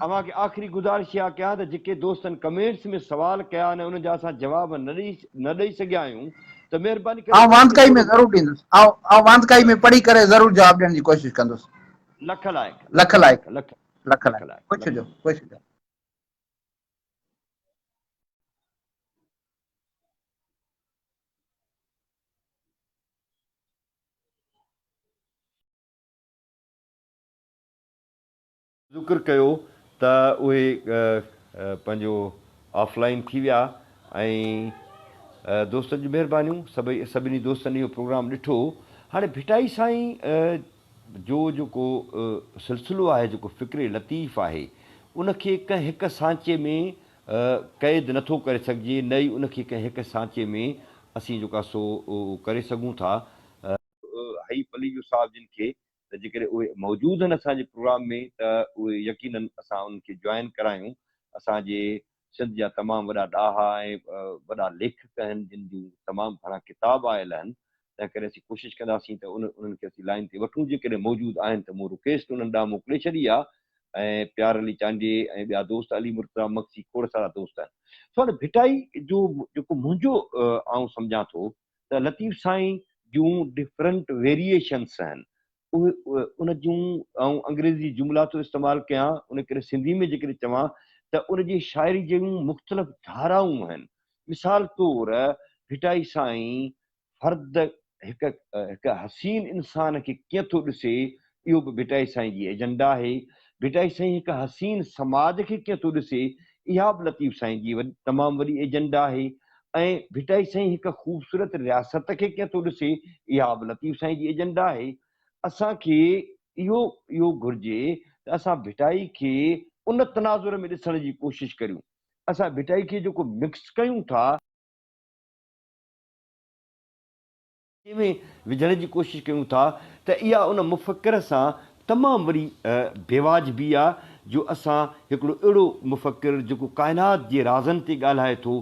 Speaker 1: अव्हां खे आख़िरी गुज़ारिश इहा कयां त जेके दोस्तनि कमेंट्स में सवाल कया आहिनि उन जा असां जवाब न ॾेई सघिया आहियूं, त महिरबानी करे
Speaker 2: आउं
Speaker 1: उन्हनि खे
Speaker 2: वांदकाई में
Speaker 1: थोरो
Speaker 2: ज़रूरु ॾींदुसि, ऐं वांदकाई में पढ़ी करे ज़रूरु जवाबु ॾियण जी कोशिशि कंदुसि।
Speaker 1: लख लाइक़
Speaker 2: लख लाइक़, लख लाइक़,
Speaker 1: लख लाइक़।
Speaker 2: पुछिजो।
Speaker 1: ज़िक्र कयो त उहे पंहिंजो ऑफलाइन थी विया ऐं दोस्तनि जी महिरबानियूं सभिनी दोस्तनि इहो प्रोग्राम ॾिठो। हाणे भिटाई साईं जो जेको सिलसिलो आहे, जेको फ़िक्र लतीफ़ आहे, उनखे कंहिं हिकु सांचे में क़ैद नथो करे सघिजे, न ई उनखे कंहिं हिकु सांचे में असीं जेका सो करे सघूं था। हई पली जो साहिब जिन खे त जेकॾहिं उहे मौजूदु आहिनि असांजे प्रोग्राम में त उहे यकीननि असां उन्हनि खे जॉइन करायूं। असांजे सिंध जा तमामु वॾा ॾाहा ऐं वॾा लेखक आहिनि जिन जूं तमामु घणा किताब आयल आहिनि, तंहिं करे असीं कोशिशि कंदासीं त उन्हनि खे असीं लाइन ते वठूं। जेकॾहिं मौजूदु आहिनि त मूं रिक्वेस्ट उन्हनि ॾांहुं मोकिले छॾी आहे ऐं प्यार अली चांडे ऐं ॿिया दोस्त अली मुर्तज़ा मक्सी खोड़ सारा दोस्त आहिनि। सो हाणे भिटाई जो जेको मुंहिंजो आउं सम्झां थो त लतीफ़ साईं जूं डिफरेंट वेरिएशन्स आहिनि, उहे उन जूं ऐं अंग्रेज़ी जुमिला थो इस्तेमालु कयां, उन करे सिंधी में जेकॾहिं चवां त उनजी शाइरी जूं मुख़्तलिफ़ धाराऊं आहिनि। मिसाल तौरु भिटाई साईं फर्द हिकु हसीन इंसान खे कीअं थो ॾिसे, इहो बि भिटाई साईं जी एजेंडा आहे। भिटाई साईं हिकु हसीन समाज खे कीअं थो ॾिसे, इहा बि लतीफ़ साईं जी तमामु वॾी एजेंडा आहे। ऐं भिटाई साईं हिकु ख़ूबसूरत रियासत खे कीअं थो ॾिसे, इहा बि लतीफ़ साईं जी एजेंडा आहे। असांखे इहो घुरिजे त असां भिटाई खे उन तनाज़ुर में ॾिसण जी कोशिशि करियूं। असां भिटाई खे जेको मिक्स कयूं था में विझण जी कोशिशि कयूं था त इहा उन मुफ़क्र सां तमामु वॾी बेवाजिबी आहे, जो असां हिकिड़ो अहिड़ो मुफ़क्र जेको काइनात जे राज़नि ते ॻाल्हाए थो,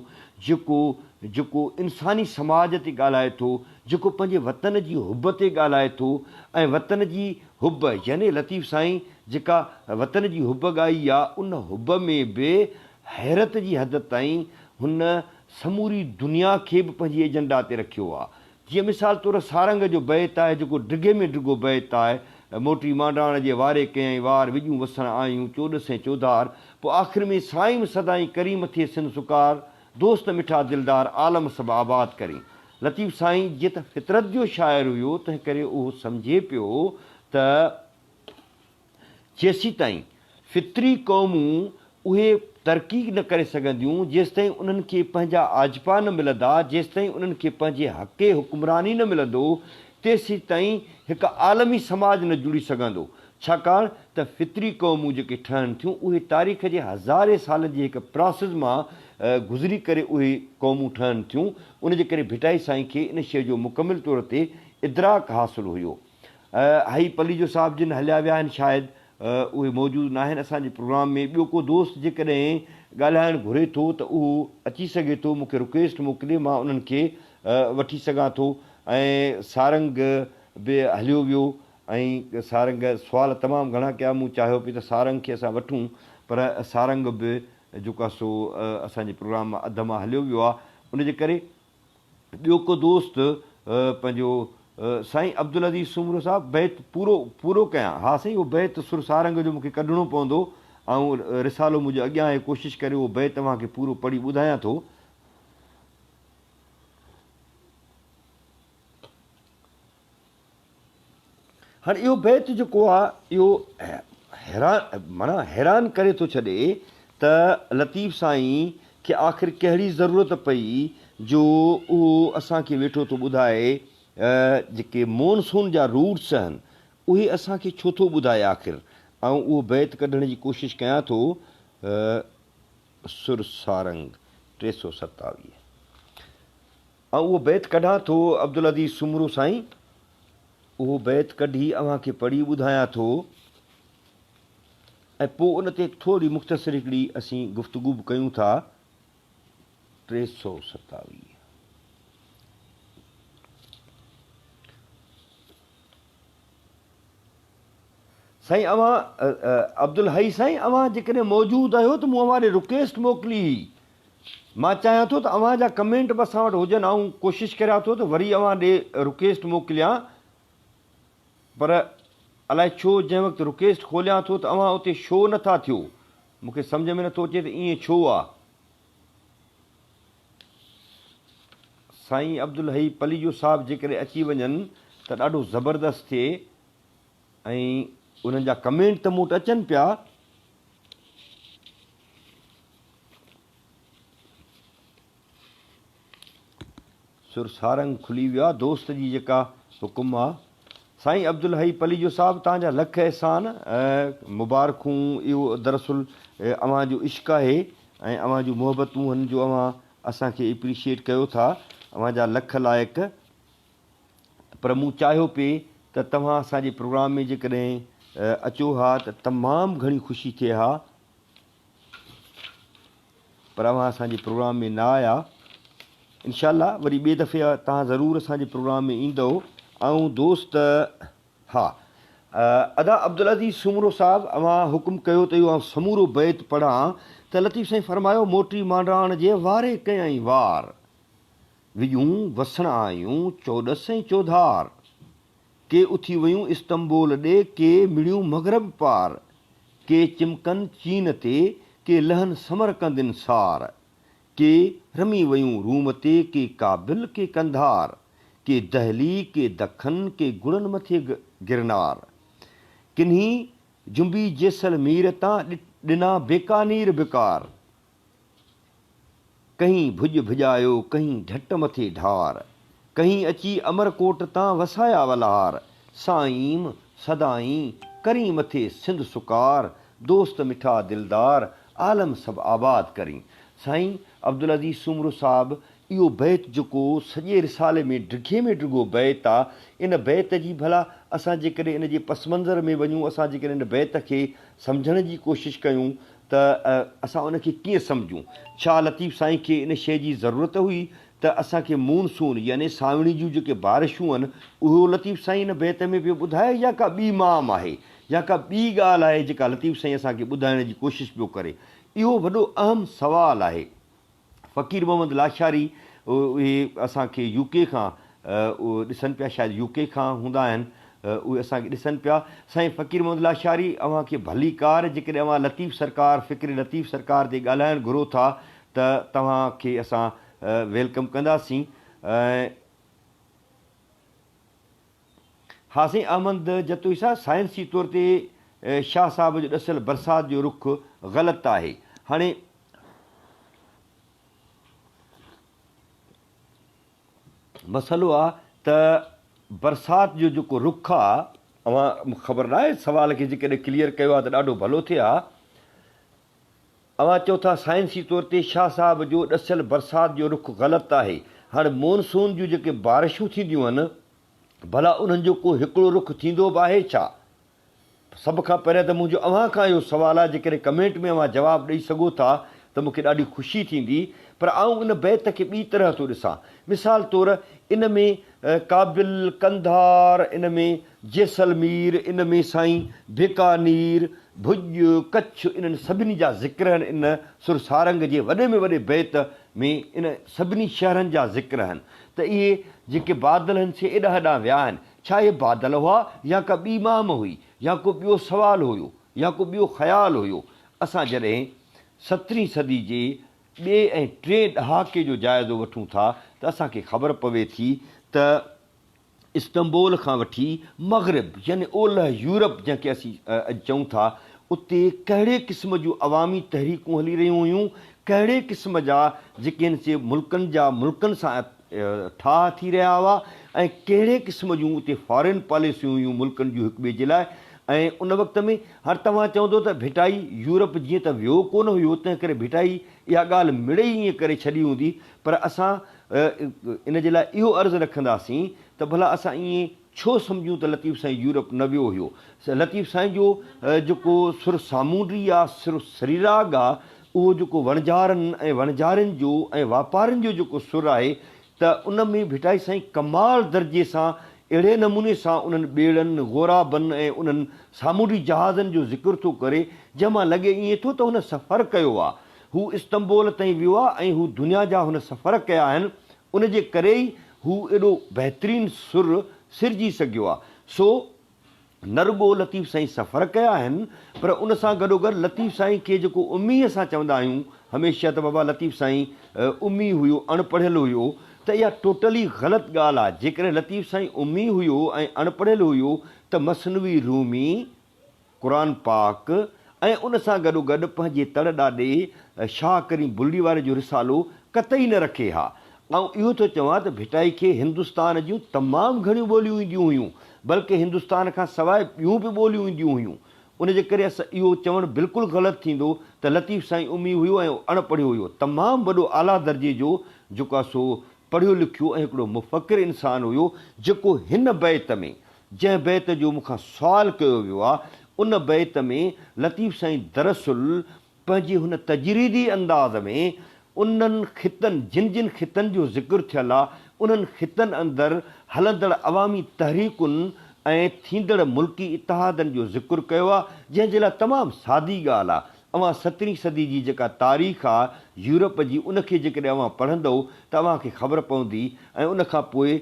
Speaker 1: जेको इंसानी समाज ते ॻाल्हाए थो, जेको पंहिंजे वतन जी हुब ते ॻाल्हाए थो, ऐं वतन जी हुब यानी लतीफ़ साईं जेका वतन जी हुब ॻाई आहे, उन हुब में बि हैरत जी हद ताईं हुन समूरी दुनिया खे बि पंहिंजी एजेंडा ते रखियो आहे। जीअं मिसाल तौरु सारंग जो बैत आहे, जेको डिघे में डिघो बैत आहे, मोटी मांडाण जे वारे कयईं वार विॼूं वसण आयूं चोॾसें चौधार, पोइ आख़िर में साईं सदाई करीम थिए सिंध सुकार, दोस्त मिठा दिलदार आलम सभु आबाद करी। लतीफ़ साईं जीअं त फितरत जो शाइर हुयो, तंहिं करे उहो सम्झे पियो त जेसीं ताईं फितरी क़ौमूं उहे तरक़ी न करे सघंदियूं, जेसिताईं उन्हनि खे पंहिंजा आजपा न मिलंदा, जेसिताईं उन्हनि खे पंहिंजे हक़े हुकुमरानी न मिलंदो, तेसीं ताईं हिकु आलमी समाज न जुड़ी सघंदो। छाकाणि त फितरी क़ौमूं जेके ठहनि थियूं, उहे तारीख़ जे हज़ारे सालनि जे हिकु प्रोसेस मां गुज़री करे उहे क़ौमूं ठहनि थियूं। उनजे करे भिटाई साईं खे इन शइ जो मुकमिल तौर ते इदराक हासिलु हुयो। हई पली जो साहिब जिन हलिया विया आहिनि, शायदि उहे मौजूदु न आहिनि असांजे प्रोग्राम में। ॿियो को दोस्त जेकॾहिं ॻाल्हाइणु घुरे थो त उहो अची सघे थो, मूंखे रिक्वेस्ट मोकिले, मां उन्हनि खे वठी सघां थो। ऐं सारंग बि हलियो वियो ऐं सारंग सुवाल तमामु घणा कया, मूं चाहियो पियो त सारंग खे असां वठूं, पर सारंग बि जेको आहे सो असांजे प्रोग्राम मां अध मां हलियो वियो आहे। उनजे करे ॿियो को दोस्त पंहिंजो साईं अब्दुल अज़ीज़ सुमरो साहिबु बैत पूरो कयां। हा साईं, उहो बैत सुर सारंग जो मूंखे कढणो पवंदो, ऐं रिसालो मुंहिंजे अॻियां आहे, कोशिशि करे उहो बैत तव्हांखे पूरो पढ़ी ॿुधायां थो। हाणे इहो बैत जेको आहे इहो हैरान करे थो छॾे त लतीफ़ साईं खे आख़िर कहिड़ी ज़रूरत पई जो उहो असांखे वेठो थो ॿुधाए, जेके मॉनसून जा रूट्स आहिनि उहे असांखे छो थो ॿुधाए आख़िर। ऐं उहो बैत कढण जी कोशिशि कयां थो। सुर सारंग 327, ऐं उहो बैत कढां थो अब्दुल अज़ीज़ सुमरो साईं, उहो बैत कढी अव्हांखे पढ़ी ॿुधायां थो, ऐं पोइ उन ते थोरी मुख़्तसिर हिकिड़ी असीं गुफ़्तगू बि कयूं था। 327 साईं, अब्दुल हई साईं, अव्हां जेकॾहिं मौजूदु आहियो त मूं अव्हां ॾे रिक्वेस्ट मोकिली। मां चाहियां थो त अव्हां जा कमेंट बि असां वटि हुजनि, ऐं कोशिशि करियां थो त वरी अव्हां ॾे रिक्वेस्ट मोकिलियां, पर अलाए छो जंहिं वक़्तु रिक्वेस्ट खोलियां थो त अव्हां उते शो नथा थियो। मूंखे सम्झ में नथो अचे त ईअं छो आहे। साईं अब्दुल हई पली जो साहिबु जेकॾहिं अची वञनि त ॾाढो ज़बरदस्तु थिए, ऐं उन्हनि जा कमेंट त मूं वटि अचनि पिया, सुर सारंग खुली वियो आहे। दोस्त जी जेका हुकुम आहे। साईं अब्दुल हई पलीजो साहिबु तव्हांजा लख अहसान मुबारकूं। इहो दरअसल अव्हां जो इश्क़ आहे ऐं अव्हां जूं मुहबतूं आहिनि जो अव्हां असांखे एप्रिशिएट कयो था। अव्हांजा लख लाइक़। पर मूं चाहियो पिए त तव्हां असांजे प्रोग्राम में जेकॾहिं अचो हा त तमामु घणी ख़ुशी थिए हा, पर अव्हां असांजे प्रोग्राम में न आया। इंशाअल्लाह वरी ॿिए दफ़े तव्हां ज़रूरु असांजे प्रोग्राम में ईंदव। ऐं दोस्त हा अदा अब्दुल अज़ीज़ सुमरो साहिबु अव्हां हुकुम कयो त इहो समूरो बैत पढ़ां त लतीफ़ साईं फरमायो मोटी मांडराण जे वारे कयईं वार वियूं वसण आयूं चोॾस ऐं चौधार के उथी वियूं इस्तंबोल ॾे के मिड़ियूं मगरब पार के चिमकनि चीन ते के लहनि समरकंदिन सार के रमी वियूं रूम ते के काबिल के कंधार के दहली के दखन के गुड़नि मथे गिरनार किन्ही जुंबी जैसलमेर तां ॾिना बेकानीर बेकार कहीं भुज भुजायो कहीं ढट मथे ढार कहीं अची अमरकोट तां वसाया वलार साईं सदाईं करी मथे सिंध सुकार दोस्त मिठा दिलदार आलम सभु आबाद करी। साईं अब्दुल अज़ीज़ सुमरो साहिबु इहो बैत जेको सॼे रिसाले में डिघे में डिघो बैत आहे। इन बैत जी भला असां जेकॾहिं इन जे पस मंज़र में वञूं, असां जेकॾहिं इन बैत खे सम्झण जी कोशिशि कयूं त असां उनखे कीअं सम्झूं। छा लतीफ़ साईं खे इन शइ जी ज़रूरत हुई त असांखे मूनसून यानी सावणी जूं जेके बारिशूं आहिनि उहो लतीफ़ साईं इन बैत में पियो ॿुधाए, या का ॿी माम आहे या का ॿी ॻाल्हि आहे जेका लतीफ़ साईं असांखे ॿुधाइण जी कोशिशि पियो करे। इहो वॾो अहम सुवालु आहे। फ़क़ीर मोहम्मद लाशारी उहे असांखे यूके खां उहे ॾिसनि पिया, शायदि यूके खां हूंदा आहिनि, उहे असांखे ॾिसनि पिया। साईं फ़क़ीर मोहम्मद लाशारी अव्हांखे भली कार जेकॾहिं अव्हां लतीफ़ सरकार फ़िक्र लतीफ़ सरकार ते ॻाल्हाइणु घुरो था त तव्हांखे असां वेलकम कंदासीं। हासिन अहमद जतोई साहब साइंसी तौर ते शाह साहिब जो ॾसियल बरसाति जो रुख ग़लति आहे। हाणे मसइलो आहे त बरसाति जो जेको रुख आहे, अव्हां ख़बर न आहे सवाल खे जेकॾहिं क्लियर कयो आहे त ॾाढो भलो थिए हा। अव्हां चओ था साइंसी तौर ते शाह साहिब जो ॾसियल बरसाति जो रुख ग़लति आहे। हाणे मॉनसून जूं जेके बारिशूं थींदियूं आहिनि भला उन्हनि जो को हिकिड़ो रुख थींदो बि आहे छा? सभ खां पहिरियों त मुंहिंजो अव्हां खां इहो सुवालु आहे, जेकॾहिं कमेंट में अव्हां जवाबु ॾेई सघो था त मूंखे ॾाढी ख़ुशी थींदी। पर आऊं इन बैत खे ॿी तरह थो ॾिसां। मिसाल तौरु इन में काबिल कंधार, इन में जैसलमेर, इन में साईं बीकानेर, भुज, कच्छ, इन्हनि सभिनी जा ज़िक्र आहिनि। इन सुर सारंग जे वॾे में वॾे बैत में इन सभिनी शहरनि जा ज़िक्र आहिनि। त इहे जेके बादल आहिनि से एॾा हेॾा विया आहिनि। छा इहे बादल हुआ या का ॿी माम हुई या को ॿियो सुवालु हुयो या को ॿियो ख़्यालु हुयो? असां जॾहिं 17वीं सदी जे ॿिए ऐं टे ॾहाके जो जाइज़ो वठूं था त असांखे ख़बर पवे थी त इस्तंबोल खां वठी मग़रिब यानी ओलह यूरोप जंहिंखे असीं चऊं था, उते कहिड़े क़िस्म जूं अवामी तहरीकूं हली रहियूं हुयूं, कहिड़े क़िस्म जा जेके आहिनि से मुल्कनि सां ठाह थी रहिया हुआ ऐं कहिड़े क़िस्म जूं उते फॉरेन पॉलिसियूं हुयूं मुल्कनि जूं हिक ॿिए जे लाइ। ऐं उन वक़्त में हाणे तव्हां चवंदो त भिटाई यूरोप जीअं त वियो कोन हुयो, तंहिं करे भिटाई इहा ॻाल्हि मिड़े ई ईअं करे छॾी हूंदी। पर असां इन जे लाइ इहो अर्ज़ु रखंदासीं त भला असां ईअं छो सम्झूं त लतीफ़ साईं यूरोप न वियो हुयो। लतीफ़ साईं जो जेको सुर सामूंडी आहे, सुर श्रीराग आहे, उहो जेको वणझारनि ऐं वणझारियुनि जो ऐं वापारियुनि जो जेको सुर आहे त उन में भिटाई साईं कमाल दर्जे सां अहिड़े नमूने सां उन्हनि ॿेड़नि ग़ोराबनि ऐं उन्हनि सामूंडी जहाज़नि जो ज़िक्र थो करे, जंहिंमां लॻे ईअं थो त हुन सफ़र कयो आहे। हू इस्तंबोल ताईं वियो आहे ऐं हू दुनिया जा हुन सफ़र कया आहिनि। उन जे करे ई हू एॾो बहितरीनु सुर सिरजी सघियो आहे। सो न रुॻो लतीफ़ साईं सफ़र कया आहिनि, पर उन सां गॾोगॾु लतीफ़ साईं खे जेको उम्मी असां चवंदा आहियूं हमेशह त बाबा लतीफ़ साईं उम्मी हुयो, अणपढ़ियलु हुयो, त इहा टोटली ग़लति ॻाल्हि आहे। जेकॾहिं लतीफ़ साईं उम्मी हुयो ऐं अणपढ़ियलु हुयो त मसनवी रूमी, क़ुर पाक ऐं उन सां गॾोगॾु पंहिंजे तड़ ॾाॾे शाह करीम बुल्ली वारे जो रिसालो क़तई न रखे हा। ऐं इहो थो चवां त भिटाई खे हिंदुस्तान जूं तमामु घणियूं ॿोलियूं ईंदियूं हुयूं, बल्कि हिंदुस्तान खां सवाइ ॿियूं बि ॿोलियूं ईंदियूं हुयूं। उन जे करे असां इहो चवणु बिल्कुलु ग़लति थींदो त लतीफ़ साईं उमी हुयो ऐं अणपढ़ियो हुयो। तमामु वॾो आला दर्जे जो जेको आहे सो पढ़ियो लिखियो ऐं हिकिड़ो मुफ़क़िर इंसानु हुयो, जेको हिन बैत में, जंहिं बैत जो मूंखां सुवालु कयो वियो आहे, उन बैत में लतीफ़ साईं दरअसल पंहिंजे हुन तजरीदी अंदाज़ में उन्हनि ख़ितनि, जिन जिन ख़ितनि जो ज़िक्र थियल आहे, उन्हनि ख़ितनि अंदरि हलंदड़ अवामी तहरीकुनि ऐं थींदड़ मुल्की इतिहादनि जो ज़िक्र कयो आहे, जंहिंजे लाइ तमामु सादी ॻाल्हि आहे। अवां 17वीं सदी जी जेका तारीख़ आहे यूरोप जी, उनखे जेकॾहिं अवां पढ़ंदव त अव्हांखे ख़बर पवंदी। ऐं उनखां पोइ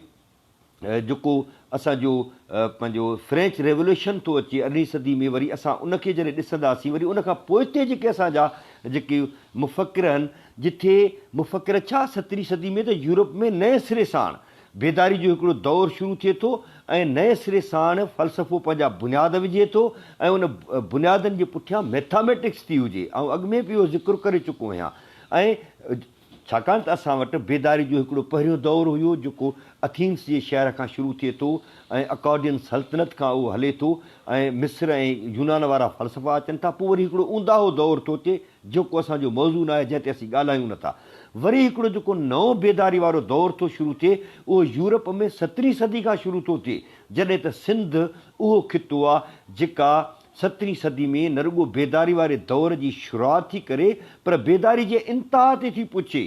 Speaker 1: जेको असांजो पंहिंजो फ्रेंच रेवोल्यूशन थो अचे 18वीं सदी में, वरी असां उनखे जॾहिं ॾिसंदासीं, वरी उनखां पोइ ते जेके असांजा जेके मुफ़क़िर आहिनि, जिथे मुफ़क़िर छा 17वीं सदी में त यूरोप में नए सिरे साण बेदारी जो हिकिड़ो दौरु शुरू थिए थो ऐं नए सिरे साण फ़लसफ़ो पंहिंजा बुनियाद विझे थो ऐं उन बुनियादनि जे पुठियां मैथामेटिक्स थी हुजे। ऐं अॻु में बि इहो ज़िक्र करे चुको आहियां। ऐं छाकाणि त असां वटि बेदारी जो हिकिड़ो पहिरियों दौरु हुयो जेको अथीन्स जे शहर खां शुरू थिए थो ऐं अकॉर्डियन सल्तनत खां उहो हले थो ऐं मिस्र ऐं यूनान वारा फ़लसफ़ा अचनि था। पोइ वरी हिकिड़ो ऊंदाहो दौरु थो अचे जेको असांजो मौज़ू न आहे, जंहिं ते असीं ॻाल्हायूं नथा। वरी हिकिड़ो जेको नओं बेदारी वारो दौरु थो शुरू थिए, उहो यूरोप में 17वीं सदी खां शुरू थो थिए, जॾहिं त सिंध उहो खितो आहे जेका 17वीं सदी में न रुॻो बेदारी वारे दौर जी शुरूआति थी करे, पर बेदारी जे इंतिहा ते थी पुछे।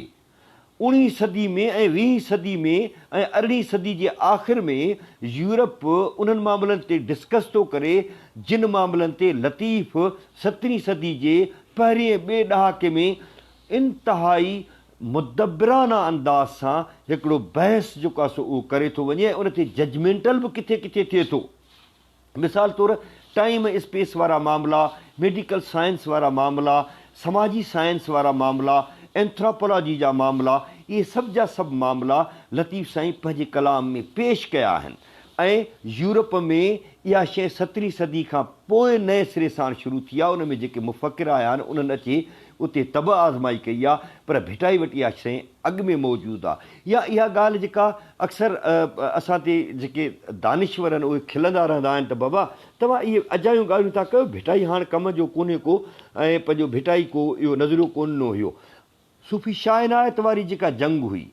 Speaker 1: 19वीं सदी में ऐं 20वीं सदी में ऐं 18वीं सदी जे आख़िर में यूरोप उन्हनि मामलनि ते डिस्कस थो करे जिन मामलनि ते लतीफ़ 17वीं सदी जे पहिरें ॿिए ॾहाके में इंतिहाई मुदब्बिराना अंदाज़ सां हिकिड़ो बहस जेको आहे सो उहो करे थो वञे ऐं उन ते जजमेंटल बि किथे किथे थिए थो। मिसाल तौरु टाइम स्पेस वारा मामला, मेडिकल साइंस वारा मामला, समाजी साइंस वारा मामला, एंथ्रोपोलॉजी जा मामला, इहे सभु जा सभु मामला लतीफ़ साईं पंहिंजे कलाम में पेश कया आहिनि। ऐं यूरोप में इहा शइ 17वीं सदी खां पोइ नए सिरे सां शुरू थी आहे। उन में जेके मुफ़क़िर आया आहिनि उन्हनि अचे उते तब आज़माई कई आहे, पर भिटाई वटि इहा शइ अॻु में मौजूदु आहे। या इहा ॻाल्हि जेका अक्सर असां ते जेके दानिश्वर आहिनि उहे खिलंदा रहंदा आहिनि त बाबा तव्हां इहे अजायूं ॻाल्हियूं था कयो, भिटाई हाणे कम जो कोन्हे को ऐं पंहिंजो भिटाई को इहो नज़रियो कोन हुयो। सूफ़ी शाइनायत वारी जेका जंग हुई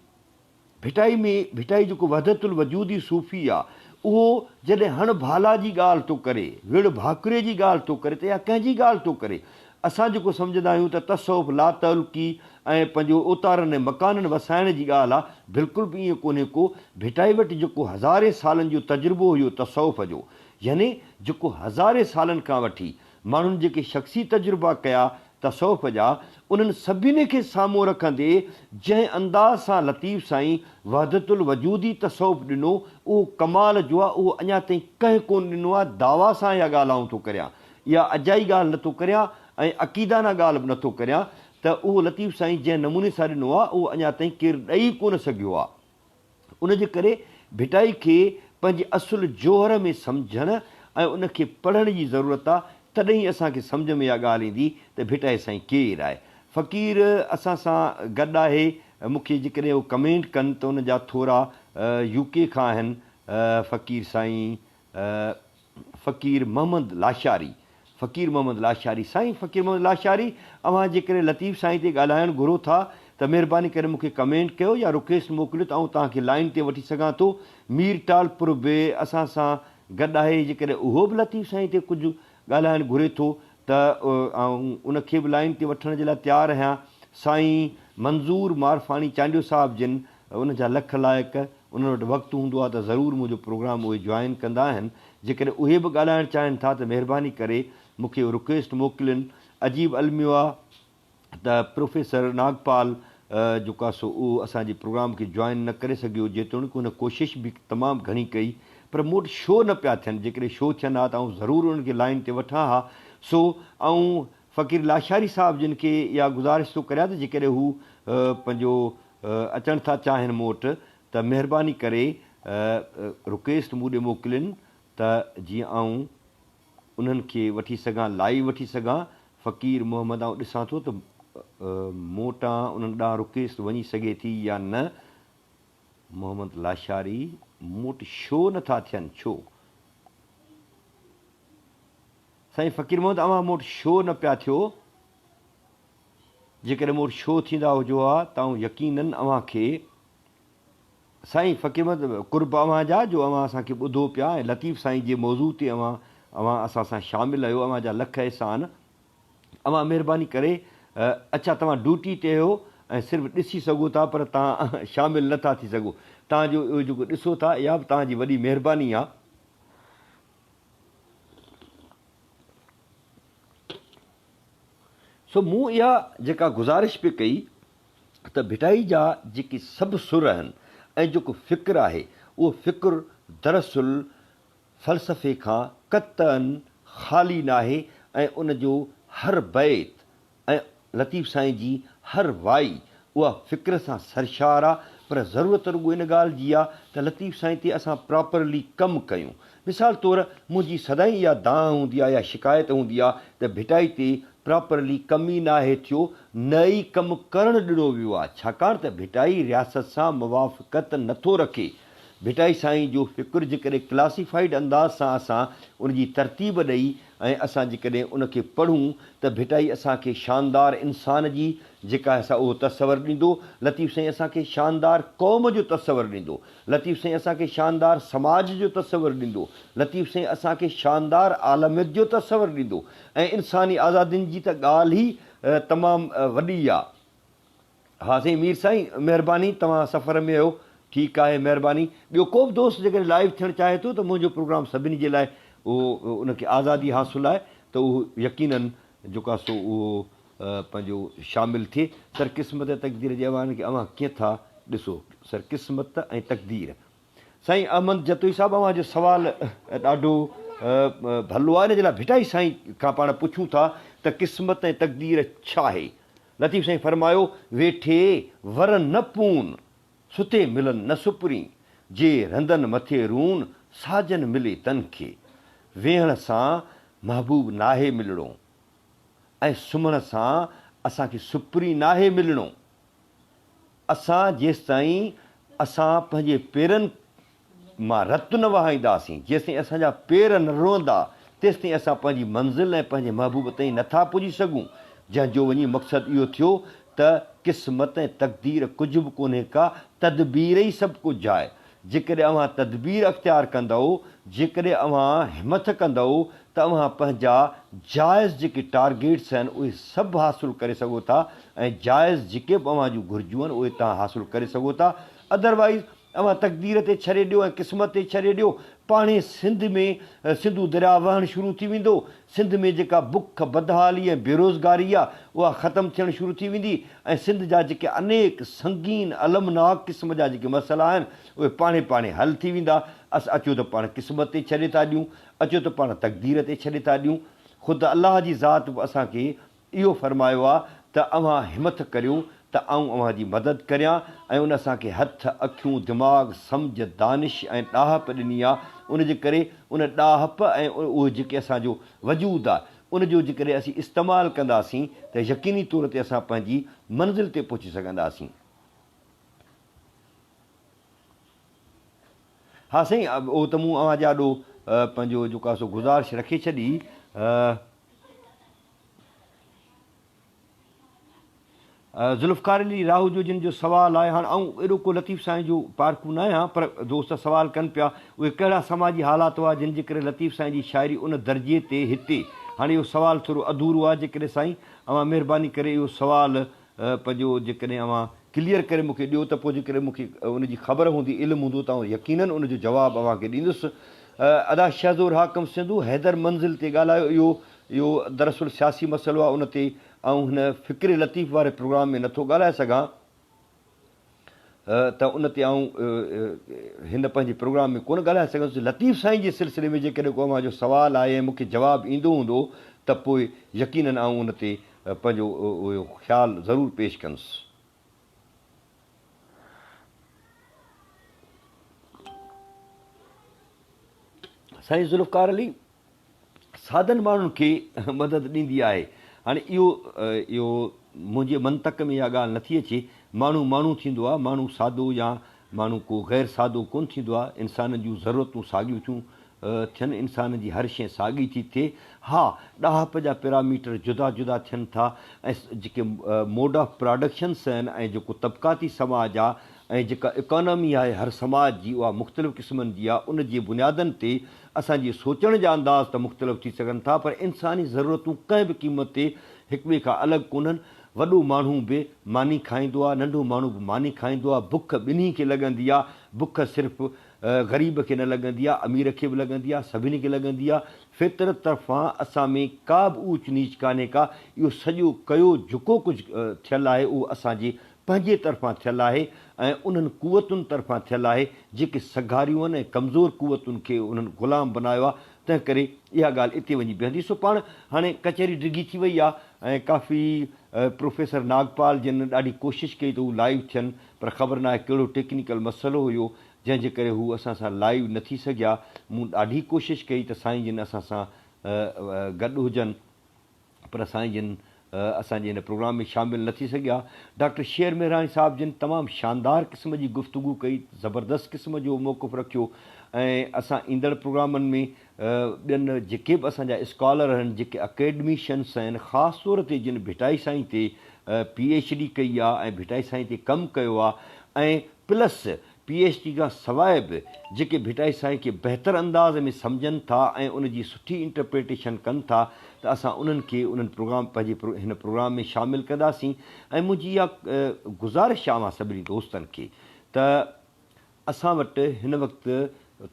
Speaker 1: भिटाई में, भिटाई जेको वहदतुल वजूदी सूफ़ी आहे, उहो जॾहिं हण भाला जी ॻाल्हि थो करे, विड़ भाकुरे जी ॻाल्हि थो करे, त या कंहिंजी ॻाल्हि थो करे, असां जेको सम्झंदा आहियूं त तसौफ़ लातल्की ऐं पंहिंजो उतारनि ऐं मकाननि वसाइण जी ॻाल्हि आहे, बिल्कुलु बि ईअं कोन्हे को। भिटाई वटि जेको हज़ारे सालनि जो तजुर्बो हुयो तसौफ़ जो, यानी जेको हज़ारे सालनि खां वठी माण्हुनि जेके शख़्सी तजुर्बा कया तसौफ़ जा, उन्हनि सभिनी खे साम्हूं रखंदे जंहिं अंदाज़ सां लतीफ़ साईं वहदतुल वजूदी तसौफ़ ॾिनो, उहो कमाल जो आहे। उहो अञा ताईं कंहिं कोन ॾिनो आहे। दावा सां इहा ॻाल्हि थो करियां, इहा अजाई ॻाल्हि नथो करियां ऐं अक़ीदाना ॻाल्हि बि नथो करियां त उहो लतीफ़ साईं जंहिं नमूने सां ॾिनो आहे उहो अञा ताईं केरु ॾेई कोन सघियो आहे। उनजे करे भिटाई खे पंहिंजे असुलु जोहर में सम्झणु ऐं उनखे पढ़ण जी ज़रूरत आहे, तॾहिं असांखे सम्झ में इहा ॻाल्हि ईंदी त भिटाई साईं केरु आहे। फ़क़ीर असां सां गॾु आहे, मूंखे जेकॾहिं उहो कमेंट कनि त उन जा थोरा UK खां आहिनि। फ़क़ीर साईं फ़क़ीर मोहम्मद लाशारी, फ़क़ीर मोहम्मद लाशारी। साईं फ़क़ीर मोहम्मद लाशारी, अव्हां जेकॾहिं लतीफ़ साईं ते ॻाल्हाइणु घुरो था त महिरबानी करे मूंखे कमेंट कयो या रिक्वेस्ट मोकिलियो त आउं तव्हांखे लाइन ते वठी सघां थो। मीर टालपुर बि असां सां गॾु आहे, जेकॾहिं उहो बि लतीफ़ साईं ते कुझु ॻाल्हाइणु घुरे थो त आउं उनखे बि लाइन ते वठण जे लाइ तयारु आहियां। साईं मंज़ूर मारफाणी चांडियो साहिब जिन, उन जा लख लाइक़, उन्हनि वटि वक़्तु हूंदो आहे त ज़रूरु मुंहिंजो प्रोग्राम उहे जॉइन कंदा आहिनि। जेकॾहिं उहे बि ॻाल्हाइणु चाहिनि था त महिरबानी करे मूंखे रिक्वेस्ट मोकिलियुनि। अजीब अलमियो आहे त प्रोफेसर नागपाल जेको आहे सो उहो असांजे प्रोग्राम खे जॉइन न करे सघियो, जेतोणीकि हुन कोशिशि बि तमामु घणी कई, पर मूं वटि शो न पिया थियनि। जेकॾहिं शो थियनि हा त आउं ज़रूरु उन्हनि खे लाइन ते वठां हा। सो ऐं फ़क़ीर लाशारी साहिब जिन खे इहा गुज़ारिश थो करियां त जेकॾहिं हू पंहिंजो अचणु था चाहिनि मूं वटि त महिरबानी करे रिक्वेस्ट मूं ॾे मोकिलियुनि त जीअं आउं उन्हनि खे वठी सघां, लाइव वठी सघां। फ़क़ीर मोहम्मद आउं ॾिसां थो त मूं वटां उन्हनि ॾांहुं रिक्वेस्ट वञी सघे थी या न। मोहम्मद लाशारी मूं वटि छो नथा थियनि, छो? साईं फ़क़ीर मोहम्मद अवां मूं वटि छो न पिया थियो? जेकॾहिं मूं वटि छो थींदा हुजो हा त यकीनन अव्हां खे साईं फ़क़ीर मोहम्मद कुर्ब अव्हां जा जो अव्हां असांखे ॿुधो पिया ऐं लतीफ़ साईं जे मौज़ू ते अव्हां असां सां शामिलु आहियो, अव्हां जा लख एहसान। अव्हां महिरबानी करे अच्छा तव्हां ड्यूटी ते आहियो ऐं सिर्फ़ु ॾिसी सघो था पर तव्हां शामिलु नथा थी सघो। तव्हांजो इहो जेको ॾिसो था इहा बि तव्हांजी वॾी महिरबानी आहे। सो मूं इहा जेका गुज़ारिश पई कई त भिटाई जा जेके सभु सुर आहिनि ऐं जेको फ़िक्र आहे उहो फ़िक्र दरअसल फ़लसफ़े खां क़तन ख़ाली न आहे ऐं उन जो हर बैत ऐं लतीफ़ साईं जी हर वाई उहा फ़िक्र सां सरशार आहे। पर ज़रूरत रुॻो इन ॻाल्हि जी आहे त लतीफ़ साईं ते असां प्रॉपरली कमु कयूं। मिसाल तौरु मुंहिंजी सदाईं इहा दांह हूंदी आहे या शिकायत हूंदी आहे त भिटाई ते प्रॉपरली कमु ई नाहे थियो, न ई कमु करणु ॾिनो वियो आहे, छाकाणि त भिटाई रियासत सां मुवाफ़क़त नथो रखे। भिटाई साईं जो फ़िक्र जेकॾहिं क्लासिफाइड अंदाज़ सां असां उनजी तरतीब ॾेई ऐं असां जेकॾहिं उनखे पढ़ूं त भिटाई असांखे शानदार इंसान जी जेका असां उहो तस्वर ॾींदो। लतीफ़ साईं असांखे शानदार क़ौम जो तस्वर ॾींदो। लतीफ़ साईं असांखे शानदार समाज जो तस्वर ॾींदो। लतीफ़ साईं असांखे शानदार आलमियत जो तस्वर ॾींदो ऐं इंसानी आज़ादियुनि जी त ॻाल्हि ई तमामु वॾी आहे। हा साईं मीर साईं महिरबानी, तव्हां सफ़र में आहियो, ठीकु आहे, महिरबानी। ॿियो को बि दोस्त जेकॾहिं लाइव थियणु चाहे थो त मुंहिंजो प्रोग्राम सभिनी जे लाइ उहो उनखे आज़ादी हासिलु आहे त उहो यकीनन जेको आहे सो उहो पंहिंजो शामिलु थिए। सरकिस्मत तक़दीर जे अवान खे अव्हां कीअं था ॾिसो? सरकिस्मत ऐं तक़दीर। साईं अहमद जतोई साहिबु अव्हांजो सुवालु ॾाढो भलो आहे। इन जे लाइ भिटाई साईं खां पाण पुछूं था त क़िस्मत ऐं तक़दीर छा आहे? लतीफ़ साईं फरमायो, वेठे वर न पून सुते मिलनि न सुपरी, जे रंधनि मथे रून साजन मिले तन खे, वेहण सां महबूब नाहे मिलणो ऐं सुम्हण सां असांखे सुपरी नाहे मिलणो। असां जेसिताईं असां पंहिंजे पेरनि मां रतु न वहाईंदासीं, जेसिताईं असांजा पेर न रोअंदा तेसिताईं असां पंहिंजी मंज़िल ऐं पंहिंजे महबूब ताईं नथा पुॼी सघूं। जंहिंजो वञी मक़सदु इहो थियो त क़िस्मत ऐं तक़दीर कुझु बि कोन्हे का, तदबीर ई सभु कुझु आहे। जेकॾहिं अव्हां तदबीर अख़्तियार कंदव, जेकॾहिं अव्हां हिमत कंदव त अव्हां पंहिंजा जाइज़ जेके टारगेट्स आहिनि उहे सभु हासिलु करे सघो था ऐं जाइज़ जेके बि अव्हां जूं घुरिजूं आहिनि उहे तव्हां हासिलु करे सघो था। अदरवाइज़ अव्हां तक़दीर ते छॾे ॾियो ऐं क़िस्मत ते छॾे ॾियो, पाणे सिंध में सिंधू दरिया वहणु शुरू थी वेंदो। सिंध में जेका बुख बदहाली ऐं बेरोज़गारी आहे उहा ख़तमु थियणु शुरू थी वेंदी ऐं सिंध जा जेके अनेक संगीन अलमनाक क़िस्म जा जेके मसइला आहिनि उहे पाणे पाणे हल थी वेंदा। अचो त पाण क़िस्मत ते छॾे था ॾियूं, अचो त पाण तक़दीर ते छॾे था ॾियूं। ख़ुदि अलाह जी ज़ात बि असांखे इहो फरमायो आहे त अव्हां हिमत करियो त आऊं अव्हांजी मदद करियां ऐं उन असांखे हथ अखियूं दिमाग़ सम्झ दानिश ऐं ॾाहप ॾिनी आहे। उनजे करे उन ॾाहप ऐं उहो जेके असांजो वजूदु आहे उनजो जेकॾहिं असीं इस्तेमालु कंदासीं त यकीनी तौर ते असां पंहिंजी मंज़िल ते पहुची सघंदासीं। हा साईं, उहो त मूं अव्हां ॾाढो पंहिंजो जेको आहे सो गुज़ारिश रखे छॾी। ज़ुल्फ़कार अली राहू जो जिन जो सुवालु आहे, हाणे ऐं एॾो को लतीफ़ साईं जो पारखू न आहियां पर दोस्त सुवालु कनि पिया उहे कहिड़ा समाजी हालात हुआ जिन जे करे लतीफ़ साईं जी शाइरी उन दर्जे ते हिते। हाणे इहो सुवालु थोरो अधूरो आहे, जेकॾहिं साईं अव्हां महिरबानी करे इहो सुवालु पंहिंजो जेकॾहिं अव्हां क्लियर करे मूंखे ॾियो त पोइ जेकॾहिं मूंखे उनजी ख़बर हूंदी, इल्मु हूंदो त यकीनन उनजो जवाबु अव्हांखे ॾींदुसि। अदा शहज़ोर हाकम सिंधू हैदर मंज़िल ते ॻाल्हायो। इहो दरअसल सियासी मसइलो आहे, उन ते हिन फ़िक्र लतीफ़ वारे प्रोग्राम में नथो ॻाल्हाए सघां त उन ते हिन पंहिंजे प्रोग्राम में कोन ॻाल्हाए सघंदुसि। लतीफ़ साईं जे सिलसिले में जेकॾहिं को अव्हांजो सुवालु आहे ऐं मूंखे जवाबु ईंदो हूंदो त पोइ यकीनन उन ते पंहिंजो उहो ख़्यालु ज़रूरु पेश कंदुसि। साईं ज़ुल्फ़कार अली सादनि माण्हुनि खे मदद ॾींदी आहे। हाणे इहो मुंहिंजे मंतक में इहा ॻाल्हि नथी अचे। माण्हू थींदो आहे, माण्हू सादो या माण्हू को गैर सादो कोन थींदो आहे, इंसाननि जूं ज़रूरतूं साॻियूं थियूं थियनि, इंसान जी हर शइ साॻी थी थिए। हा, ॾाहप जा पैरामीटर जुदा जुदा थियनि था ऐं जेके मोड ऑफ प्रोडक्शन्स आहिनि ऐं जेको तबक़ाती समाज आहे ऐं जेका इकोनॉमी आहे हर समाज जी उहा मुख़्तलिफ़ क़िस्मनि जी आहे। उन जी बुनियादनि ते असांजे सोचण जा अंदाज़ त मुख़्तलिफ़ थी सघनि था, पर इंसानी ज़रूरतूं कंहिं बि क़ीमत ते हिक ॿिए खां अलॻि कोन्हनि। वॾो माण्हू बि मानी खाईंदो आहे, नंढो माण्हू बि मानी खाईंदो आहे। बुख ॿिन्ही खे लॻंदी आहे। बुख सिर्फ़ु ग़रीब खे न लॻंदी आहे, अमीर खे बि लॻंदी आहे, सभिनी खे लॻंदी आहे। फितरत तरफ़ां असां में का बि ऊच नीच कान्हे का। इहो सॼो कयो जेको कुझु थियलु आहे उहो असांजे पंहिंजे तरफ़ां थियलु आहे ऐं उन्हनि कुवतुनि तरफ़ां थियलु आहे जेके सघारियूं आहिनि ऐं कमज़ोर कुवतुनि खे उन्हनि ग़ुलाम बनायो आहे। तंहिं करे इहा ॻाल्हि इते वञी बीहंदी। सो पाण हाणे कचहरी डिघी थी वई आहे ऐं काफ़ी प्रोफेसर नागपाल जिन ॾाढी कोशिशि कई त हू लाइव थियनि, पर ख़बर न आहे कहिड़ो टेक्निकल मसइलो हुयो जंहिंजे करे हू असां सां लाइव न थी सघिया। मूं ॾाढी कोशिशि कई त साईं जिन असां सां गॾु हुजनि, पर साईं जिन असांजे हिन प्रोग्राम में शामिलु न थी सघिया। डॉक्टर शेर मेहरानी साहिब जिन तमामु शानदार क़िस्म जी गुफ़्तगू कई, ज़बरदस्त क़िस्म जो मौक़ुफ़ रखियो ऐं असां ईंदड़ प्रोग्रामनि में ॿियनि जेके बि असांजा स्कॉलर आहिनि, जेके अकेडमिशियन्स आहिनि, ख़ासि तौर ते जिन भिटाई साईं ते PhD कई आहे ऐं भिटाई साईं ते कमु कयो आहे ऐं प्लस PhD खां सवाइ बि जेके भिटाई साईं खे बहितर अंदाज़ में सम्झनि था ऐं उन जी सुठी इंटरप्रिटेशन कनि था, त असां उन्हनि खे उन्हनि प्रोग्राम पंहिंजे हिन प्रोग्राम में शामिलु कंदासीं। ऐं मुंहिंजी इहा गुज़ारिश आहे मां सभिनी दोस्तनि खे त असां वटि हिन वक़्तु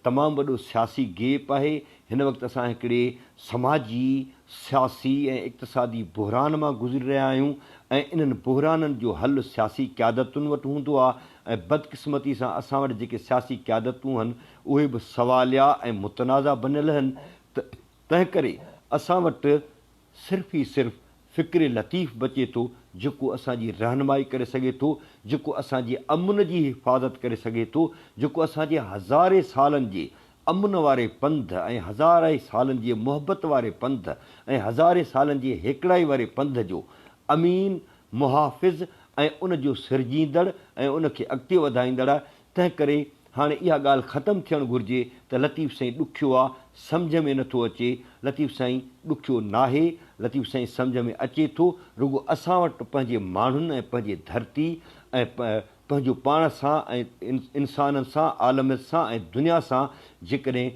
Speaker 1: तमामु वॾो सियासी गैप आहे। हिन वक़्तु असां हिकिड़े समाजी, सियासी ऐं इक़्तिसादी बहिरान मां गुज़री रहिया आहियूं ऐं इन्हनि बहिराननि जो हल सियासी क़यादतुनि वटि हूंदो आहे ऐं बदक़िस्मती सां असां वटि जेके सियासी क़यादतूं आहिनि उहे बि सवालिया ऐं मुतनाज़ा बनियल आहिनि। तंहिं करे असां वटि सिर्फ़ु ई सिर्फ़ु फ़िक्र लतीफ़ बचे थो जेको असांजी रहनुमाई करे सघे थो, जेको असांजे अमन जी हिफ़ाज़त करे सघे थो, जेको असांजे हज़ारे सालनि जे अमन वारे पंध ऐं हज़ारे सालनि जे मुहबत वारे पंध ऐं हज़ारे सालनि जे हेकड़ाई वारे पंध जो अमीन, मुहाफ़िज़ ऐं उन जो सिरजींदड़ ऐं उनखे अॻिते वधाईंदड़ आहे। तंहिं करे हाणे इहा ॻाल्हि ख़तमु थियणु घुरिजे त लतीफ़ साईं ॾुखियो आहे, सम्झ में नथो अचे। लतीफ़ साईं ॾुखियो नाहे, लतीफ़ साईं सम्झ में अचे थो। रुॻो असां वटि पंहिंजे माण्हुनि ऐं पंहिंजे धरती ऐं पंहिंजो पाण सां ऐं इंसाननि सां, आलमियत सां ऐं दुनिया सां जेकॾहिं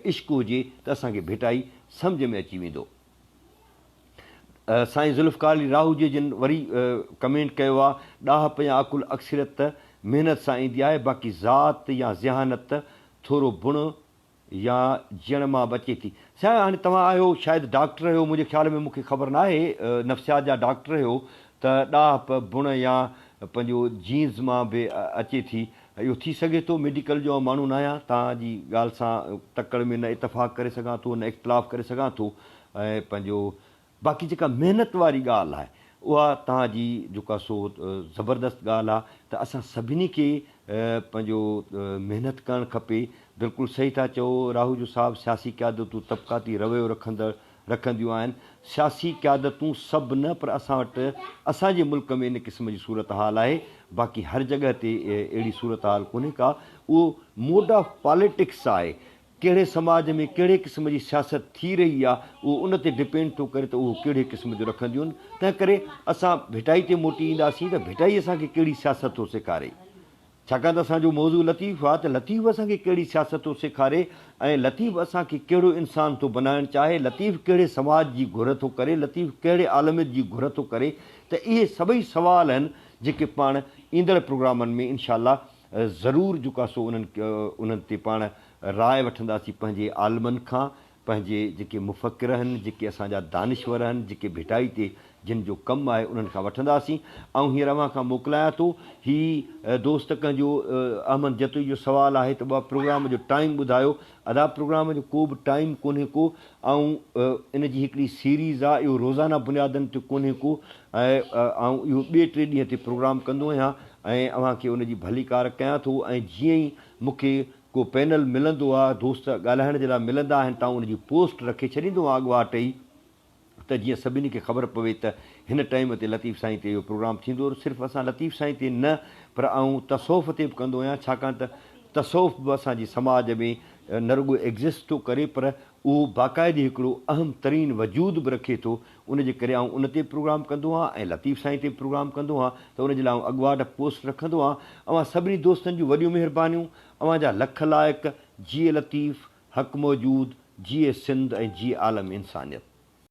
Speaker 1: इश्क़ हुजे त असांखे भिटाई सम्झ में अची वेंदो। साईं ज़ुल्फ़कार अली राहूजी जिन वरी कमेंट कयो आहे, ॾाहप या अकुल अक्सरियत महिनत सां ईंदी आहे, बाक़ी ज़ात या ज़हानत थोरो बुण या ॼण मां बचे थी। साईं हाणे तव्हां आहियो, शायदि डॉक्टर आहियो, मुंहिंजे ख़्याल में, मूंखे ख़बर न आहे, नफ़्सियात जा डॉक्टर आहियो, त ॾाहप बुण या पंहिंजो जीन्स मां बि अचे थी। इहो थी सघे थो। मेडिकल जो माण्हू न आहियां, तव्हांजी ॻाल्हि सां तकड़ में न इतफ़ाक़ करे सघां थो, न इख़्तिलाफ़ करे सघां थो। ऐं पंहिंजो बाक़ी जेका महिनत वारी ॻाल्हि आहे उहा तव्हांजी जेका सो ज़बरदस्त ॻाल्हि आहे त असां सभिनी खे पंहिंजो महिनत करणु खपे। बिल्कुलु सही था चओ राहूल साहिबु, सियासी क़यादतूं तबक़ाती रवैयो रखंदियूं आहिनि। सियासी क़यादतूं सभु न, पर असां वटि असांजे मुल्क में इन क़िस्म जी सूरत हाल आहे। बाक़ी हर जॻह ते अहिड़ी सूरत हाल कोन्हे का। उहो मोड ऑफ पॉलिटिक्स आहे, कहिड़े समाज में कहिड़े क़िस्म जी सियासत थी रही आहे उहो उन ते डिपेंड थो करे त उहो कहिड़े क़िस्म जो रखंदियूं आहिनि। तंहिं करे असां भिटाई ते मोटी ईंदासीं त भिटाई असांखे कहिड़ी सियासत थो सेखारे, छाकाणि त असांजो मौज़ू लतीफ़ आहे, त लतीफ़ असांखे कहिड़ी सियासत थो सेखारे ऐं लतीफ़ असांखे कहिड़ो इंसान थो बनाइणु चाहे, लतीफ़ कहिड़े समाज जी घुर थो करे, लतीफ़ कहिड़े आलमियत जी घुर थो करे। त इहे सभई सवाल आहिनि जेके पाण ईंदड़ प्रोग्रामनि में इनशाअल्लाह ज़रूरु जेका सो उन्हनि ते पाण राय वठंदासीं पंहिंजे आलमनि खां, पंहिंजे जेके मुफ़क्किर आहिनि, जेके असांजा दानिश्वर आहिनि, जेके भिटाई ते जिन जो कमु आहे उन्हनि खां वठंदासीं। ऐं हींअर अव्हां खां मोकिलायां थो ही दोस्त कंहिंजो अहमद जतोई जो सुवालु आहे त ॿ प्रोग्राम जो टाइम ॿुधायो। अदा प्रोग्राम जो को बि टाइम कोन्हे को, ऐं इन जी हिकिड़ी सीरीज़ आहे, इहो रोज़ाना बुनियादनि ते कोन्हे को, ऐं इहो ॿिए टे ॾींहं ते प्रोग्राम कंदो आहियां ऐं अव्हांखे उनजी भलीकार कयां थो। ऐं जीअं ई मूंखे को पैनल मिलंदो आहे, दोस्त ॻाल्हाइण जे लाइ मिलंदा आहिनि, तव्हां उनजी पोस्ट रखे छॾींदो अॻुवाट ई, त जीअं सभिनी खे ख़बर पवे त हिन टाइम ते लतीफ़ साईं ते इहो प्रोग्राम थींदो। सिर्फ़ु असां लतीफ़ साईं ते न पर आऊं तसौफ़ ते बि कंदो आहियां, छाकाणि त तसौफ़ बि असांजी समाज में न रुॻो एग्ज़िस्ट थो करे पर उहो बाक़ाइदे हिकिड़ो अहम तरीन वजूद बि रखे थो। उनजे करे आऊं उन ते प्रोग्राम कंदो आहियां ऐं लतीफ़ साईं ते प्रोग्राम कंदो आहियां, त उनजे लाइ आऊं अॻुवाट पोस्ट रखंदो आहियां। अवां सभिनी दोस्तनि जूं वॾियूं महिरबानियूं, अवां जा लख लाइक़। जिए लतीफ़, हक़ मौजूद, जिए सिंध ऐं जिए आलम इंसानियत।